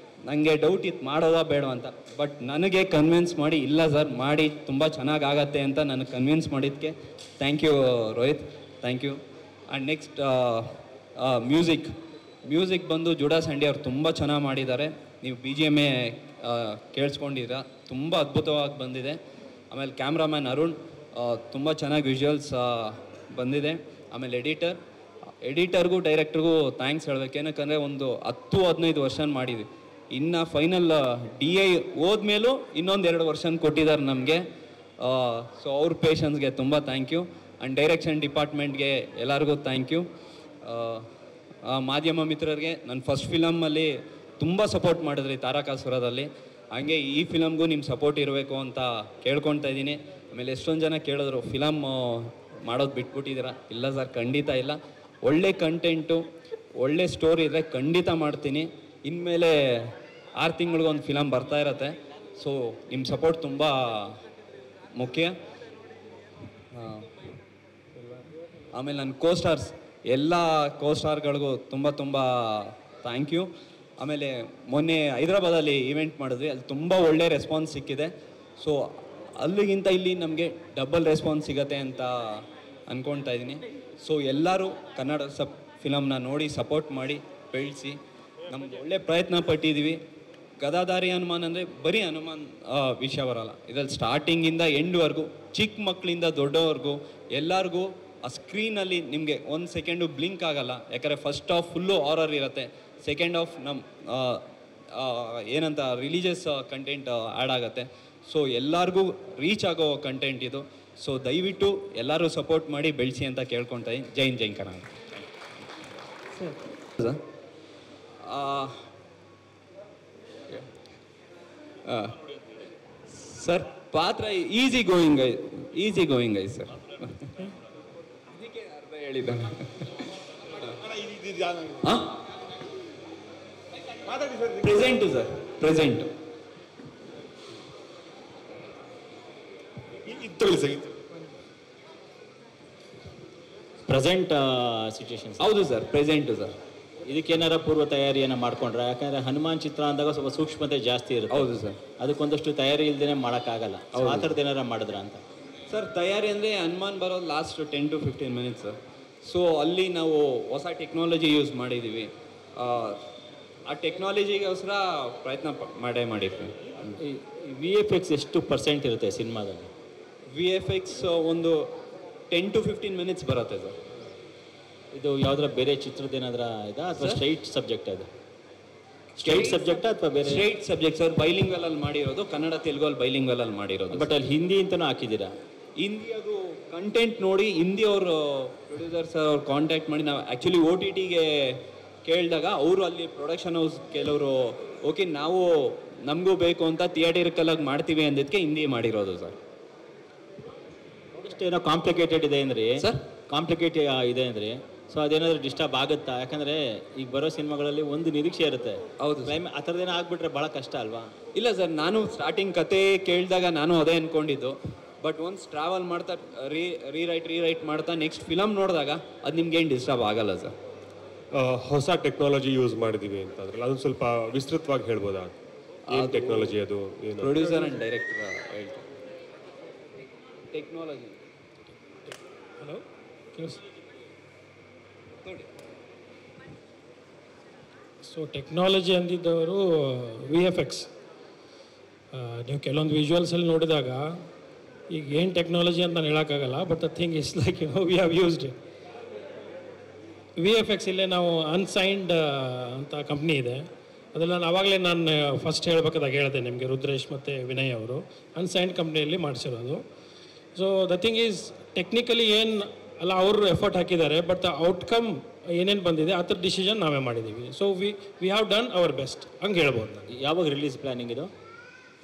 ನನಗೆ ಡೌಟ್ ಇತ್ತು ಮಾಡೋದಾ ಬೇಡ ಅಂತ. ಬಟ್ ನನಗೆ ಕನ್ವಿನ್ಸ್ ಮಾಡಿ ಇಲ್ಲ ಸರ್ ಮಾಡಿ ತುಂಬ ಚೆನ್ನಾಗಾಗತ್ತೆ ಅಂತ ನನಗೆ ಕನ್ವಿನ್ಸ್ ಮಾಡಿದ್ದಕ್ಕೆ thank you Rohit, thank you. And next music ಬಂದು ಜುಡಾ ಸಂಡಿ ಅವ್ರು ತುಂಬ ಚೆನ್ನಾಗಿ ಮಾಡಿದ್ದಾರೆ. ನೀವು BGM ಕೇಳಿಸ್ಕೊಂಡಿದ್ದೀರಾ, ತುಂಬ ಅದ್ಭುತವಾಗಿ ಬಂದಿದೆ. ಆಮೇಲೆ ಕ್ಯಾಮ್ರಾಮ್ಯಾನ್ ಅರುಣ್ ತುಂಬ ಚೆನ್ನಾಗಿ ವಿಜುವಲ್ಸ್ ಬಂದಿದೆ. ಆಮೇಲೆ ಎಡಿಟರ್ಗೂ ಡೈರೆಕ್ಟ್ರಿಗೂ ಥ್ಯಾಂಕ್ಸ್ ಹೇಳ್ಬೇಕು. ಏನಕ್ಕಂದರೆ ಒಂದು 10-15 ವರ್ಷನ್ ಮಾಡಿದ್ವಿ. ಇನ್ನು ಫೈನಲ್ DI ಹೋದ್ಮೇಲೂ ಇನ್ನೊಂದು 2 ವರ್ಷನ್ ಕೊಟ್ಟಿದ್ದಾರೆ ನಮಗೆ. ಸೊ ಅವ್ರ ಪೇಷನ್ಸ್ಗೆ ತುಂಬ ಥ್ಯಾಂಕ್ ಯು. ಆ್ಯಂಡ್ ಡೈರೆಕ್ಷನ್ ಡಿಪಾರ್ಟ್ಮೆಂಟ್ಗೆ ಎಲ್ಲರಿಗೂ ಥ್ಯಾಂಕ್ ಯು. ಮಾಧ್ಯಮ ಮಿತ್ರರಿಗೆ ನನ್ನ ಫಸ್ಟ್ ಫಿಲಮಲ್ಲಿ ತುಂಬ ಸಪೋರ್ಟ್ ಮಾಡಿದ್ರಿ ತಾರಕಾಸುರದಲ್ಲಿ. ಹಾಗೆ ಈ ಫಿಲಮ್ಗೂ ನಿಮ್ಮ ಸಪೋರ್ಟ್ ಇರಬೇಕು ಅಂತ ಕೇಳ್ಕೊಳ್ತಾ ಇದ್ದೀನಿ. ಆಮೇಲೆ ಎಷ್ಟೊಂದು ಜನ ಕೇಳಿದ್ರು ಫಿಲಮ್ ಮಾಡೋದು ಬಿಟ್ಬಿಟ್ಟಿದ್ದೀರಾ. ಇಲ್ಲ ಸರ್, ಖಂಡಿತ ಇಲ್ಲ. ಒಳ್ಳೆ ಕಂಟೆಂಟು, ಒಳ್ಳೆ ಸ್ಟೋರಿ ಇದ್ದರೆ ಖಂಡಿತ ಮಾಡ್ತೀನಿ. ಇನ್ಮೇಲೆ 6 ತಿಂಗಳಿಗೊಂದು ಫಿಲಮ್ ಬರ್ತಾ ಇರತ್ತೆ. ಸೊ ನಿಮ್ಮ ಸಪೋರ್ಟ್ ತುಂಬ ಮುಖ್ಯ. ಆಮೇಲೆ ನನ್ನ ಕೋಸ್ಟಾರ್ಸ್ ಎಲ್ಲ ಕೋಸ್ಟಾರ್ಗಳಿಗೂ ತುಂಬ ಥ್ಯಾಂಕ್ ಯು. ಆಮೇಲೆ ಮೊನ್ನೆ ಹೈದ್ರಾಬಾದಲ್ಲಿ ಈವೆಂಟ್ ಮಾಡಿದ್ವಿ, ಅಲ್ಲಿ ತುಂಬ ಒಳ್ಳೆ ರೆಸ್ಪಾನ್ಸ್ ಸಿಕ್ಕಿದೆ. ಸೊ ಅಲ್ಲಿಗಿಂತ ಇಲ್ಲಿ ನಮಗೆ ಡಬಲ್ ರೆಸ್ಪಾನ್ಸ್ ಸಿಗತ್ತೆ ಅಂತ ಅಂದ್ಕೊಳ್ತಾ ಇದ್ದೀನಿ. ಸೊ ಎಲ್ಲರೂ ಕನ್ನಡ ಫಿಲಮ್ನ ನೋಡಿ ಸಪೋರ್ಟ್ ಮಾಡಿ ಬೆಳೆಸಿ. ನಮ್ಗೆ ಒಳ್ಳೆ ಪ್ರಯತ್ನ ಪಟ್ಟಿದ್ದೀವಿ. ಗದಾಧಾರಿ ಹನುಮಾನ್ ಅಂದರೆ ಬರೀ ಹನುಮಾನ್ ವಿಷಯ ಬರಲ್ಲ. ಇದರಲ್ಲಿ ಸ್ಟಾರ್ಟಿಂಗಿಂದ ಎಂಡ್ವರೆಗೂ ಚಿಕ್ಕ ಮಕ್ಕಳಿಂದ ದೊಡ್ಡವರೆಗೂ ಎಲ್ಲರಿಗೂ ಆ ಸ್ಕ್ರೀನಲ್ಲಿ ನಿಮಗೆ 1 ಸೆಕೆಂಡು ಬ್ಲಿಂಕ್ ಆಗಲ್ಲ. ಯಾಕಂದರೆ ಫಸ್ಟ್ ಹಾಫ್ ಫುಲ್ಲು ಹಾರರ್ ಇರುತ್ತೆ, ಸೆಕೆಂಡ್ ಹಾಫ್ ಏನಂತ ರಿಲಿಜಿಯಸ್ ಕಂಟೆಂಟ್ ಆ್ಯಡ್ ಆಗುತ್ತೆ. ಸೊ ಎಲ್ಲರಿಗೂ ರೀಚ್ ಆಗೋ ಕಂಟೆಂಟ್ ಇದು. ಸೊ ದಯವಿಟ್ಟು ಎಲ್ಲರೂ ಸಪೋರ್ಟ್ ಮಾಡಿ ಬೆಳೆಸಿ ಅಂತ ಕೇಳ್ಕೊತಾ ಇದ್ದೀನಿ. ಜೈ ಹಿಂದ್, ಜೈ ಕರ್ನಾಟಕ. ಸರ್ ಪಾತ್ರ ಈಸಿ ಗೋಯಿಂಗ್ ಐ ಸರ್. ಇದಕ್ಕೆ ಅರ್ಧ ಹೇಳಿದ್ದಾನೆ. Present sir, present. Present situation. ಹೌದು ಸರ್, ಪ್ರೆಸೆಂಟು ಸರ್. ಇದಕ್ಕೇನಾರ ಪೂರ್ವ ತಯಾರಿಯನ್ನು ಮಾಡ್ಕೊಂಡ್ರೆ? ಯಾಕಂದರೆ ಹನುಮಾನ್ ಚಿತ್ರ ಅಂದಾಗ ಸ್ವಲ್ಪ ಸೂಕ್ಷ್ಮತೆ ಜಾಸ್ತಿ ಇರುತ್ತೆ. ಹೌದು ಸರ್, ಅದಕ್ಕೊಂದಷ್ಟು ತಯಾರಿ ಇಲ್ದೇ ಮಾಡೋಕ್ಕಾಗಲ್ಲ. ಆ ಥರದ್ದು ಏನಾರ ಮಾಡಿದ್ರ ಅಂತ? ಸರ್ ತಯಾರಿ ಅಂದರೆ ಹನುಮಾನ್ ಬರೋದು last 10 to 15 minutes sir. So ಅಲ್ಲಿ ನಾವು ಹೊಸ ಟೆಕ್ನಾಲಜಿ ಯೂಸ್ ಮಾಡಿದ್ದೀವಿ. ಆ ಟೆಕ್ನಾಲಜಿಗೋಸ್ಕರ ಪ್ರಯತ್ನ ಮಾಡಿದ್ವಿ. VFX ಎಷ್ಟು % ಇರುತ್ತೆ ಸಿನಿಮಾದಲ್ಲಿ? VFX ಒಂದು 10 to 15 ಮಿನಿಟ್ಸ್ ಬರುತ್ತೆ ಸರ್. ಇದು ಯಾವ್ದಾರ ಬೇರೆ ಚಿತ್ರದ ಏನಾದ್ರ ಇದಾ ಅಥವಾ ಸ್ಟ್ರೈಟ್ ಸಬ್ಜೆಕ್ಟ್? ಅದು ಸ್ಟ್ರೈಟ್ ಸಬ್ಜೆಕ್ಟ್ ಅಥವಾ ಬೇರೆ? Straight subject sir. ಬೈಲಿಂಗ್ವೆಲ್ ಅಲ್ಲಿ ಮಾಡಿರೋದು, ಕನ್ನಡ ತೆಲುಗಲ್ಲಿ ಬೈಲಿಂಗ್ವೆಲ್ ಅಲ್ಲಿ ಮಾಡಿರೋದು. ಬಟ್ ಅಲ್ಲಿ ಹಿಂದಿ ಅಂತಲೂ ಹಾಕಿದ್ದೀರಾ? ಹಿಂದಿಯದು ಕಂಟೆಂಟ್ ನೋಡಿ ಹಿಂದಿ ಅವರು ಪ್ರೊಡ್ಯೂಸರ್ಸ್ ಅವ್ರು ಕಾಂಟ್ಯಾಕ್ಟ್ ಮಾಡಿ ನಾವು ಆ್ಯಕ್ಚುಲಿ OTTಗೆ ಕೇಳಿದಾಗ ಅವರು ಅಲ್ಲಿ ಪ್ರೊಡಕ್ಷನ್ ಹೌಸ್ ಕೆಲವರು ಓಕೆ ನಾವು ನಮಗೂ ಬೇಕು ಅಂತ ಥಿಯೇಟರಿಕಲಾಗಿ ಮಾಡ್ತೀವಿ ಅಂದಿದ್ದಕ್ಕೆ ಹಿಂದಿ ಮಾಡಿರೋದು ಸರ್. ಏನೋ ಕಾಂಪ್ಲಿಕೇಟೆಡ್ ಇದೆ ಅಂದರೆ ಸರ್ ಕಾಂಪ್ಲಿಕೇಟ್ ಇದೆ ಅಂದರೆ ಸೊ ಅದೇನಾದರೂ ಡಿಸ್ಟರ್ಬ್ ಆಗುತ್ತಾ? ಯಾಕಂದರೆ ಈಗ ಬರೋ ಸಿನಿಮಾಗಳಲ್ಲಿ ಒಂದು ನಿರೀಕ್ಷೆ ಇರುತ್ತೆ. ಹೌದು ಆ ಥರದ್ದೇನೋ ಆಗ್ಬಿಟ್ರೆ ಭಾಳ ಕಷ್ಟ ಅಲ್ವಾ? ಇಲ್ಲ ಸರ್, ನಾನು ಸ್ಟಾರ್ಟಿಂಗ್ ಕತೆ ಕೇಳಿದಾಗ ನಾನು ಅದೇ ಅಂದ್ಕೊಂಡಿದ್ದು. ಬಟ್ ಒನ್ಸ್ ಟ್ರಾವೆಲ್ ಮಾಡ್ತಾ ರೀರೈಟ್ ಮಾಡ್ತಾ ನೆಕ್ಸ್ಟ್ ಫಿಲಮ್ ನೋಡಿದಾಗ ಅದು ನಿಮ್ಗೇನು ಡಿಸ್ಟರ್ಬ್ ಆಗಲ್ಲ ಸರ್. ಹೊಸ ಟೆಕ್ನಾಲಜಿ ಯೂಸ್ ಮಾಡಿದ್ದೀವಿ ಅಂತಂದ್ರಲ್ಲ, ಅದನ್ನು ಸ್ವಲ್ಪ ವಿಸ್ತೃತವಾಗಿ ಹೇಳ್ಬೋದಾ? ಏನು ಟೆಕ್ನಾಲಜಿ ಅದು? ಪ್ರೊಡ್ಯೂಸರ್ ಆ್ಯಂಡ್ ಡೈರೆಕ್ಟರ್ ಹೇಳ್ತಾರೆ. ಟೆಕ್ನಾಲಜಿ ಹಲೋ ನೋಡಿ. ಸೊ ಟೆಕ್ನಾಲಜಿ ಅಂದಿದ್ದವರು VFX. ನೀವು ಕೆಲವೊಂದು ವಿಜುವಲ್ಸಲ್ಲಿ ನೋಡಿದಾಗ ಈಗ ಏನು ಟೆಕ್ನಾಲಜಿ ಅಂತ ನಾನು ಹೇಳೋಕ್ಕಾಗಲ್ಲ. But the thing is like we have used VFX. ಇಲ್ಲೇ ನಾವು ಅನ್ಸೈನ್ಡ್ ಅಂತ ಕಂಪ್ನಿ ಇದೆ, ಅದೆಲ್ಲ ಆವಾಗಲೇ ನಾನು ಫಸ್ಟ್ ಹೇಳ್ಬೇಕಾದಾಗ ಹೇಳಿದೆ ನಿಮಗೆ, ರುದ್ರೇಶ್ ಮತ್ತು ವಿನಯ್ ಅವರು ಅನ್ಸೈನ್ಡ್ ಕಂಪ್ನಿಯಲ್ಲಿ ಮಾಡಿಸಿರೋದು. So the thing is technically ಏನು ಅಲ್ಲ ಅವರು ಎಫರ್ಟ್ ಹಾಕಿದ್ದಾರೆ, ಬಟ್ ದ ಔಟ್ಕಮ್ ಏನೇನು ಬಂದಿದೆ ಆ ಥರ ಡಿಸಿಷನ್ ನಾವೇ ಮಾಡಿದ್ದೀವಿ. So we have done hour best ಹಂಗೆ ಹೇಳ್ಬೋದು ನಾನು. ಯಾವಾಗ ರಿಲೀಸ್ ಪ್ಲಾನಿಂಗ್ ಇದು?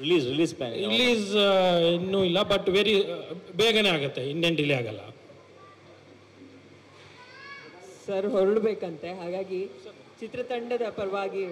ರಿಲೀಸ್ ಪ್ಲಾನಿಂಗ್ ರಿಲೀಸ್ ಇನ್ನೂ ಇಲ್ಲ, ಬಟ್ ಬೇಗನೆ ಆಗುತ್ತೆ, ಇನ್ನೇನು ಡಿಲೇ ಆಗಲ್ಲ. ಸರ್ ಹೊರಡಬೇಕಂತೆ, ಹಾಗಾಗಿ ಚಿತ್ರತಂಡದ ಪರವಾಗಿ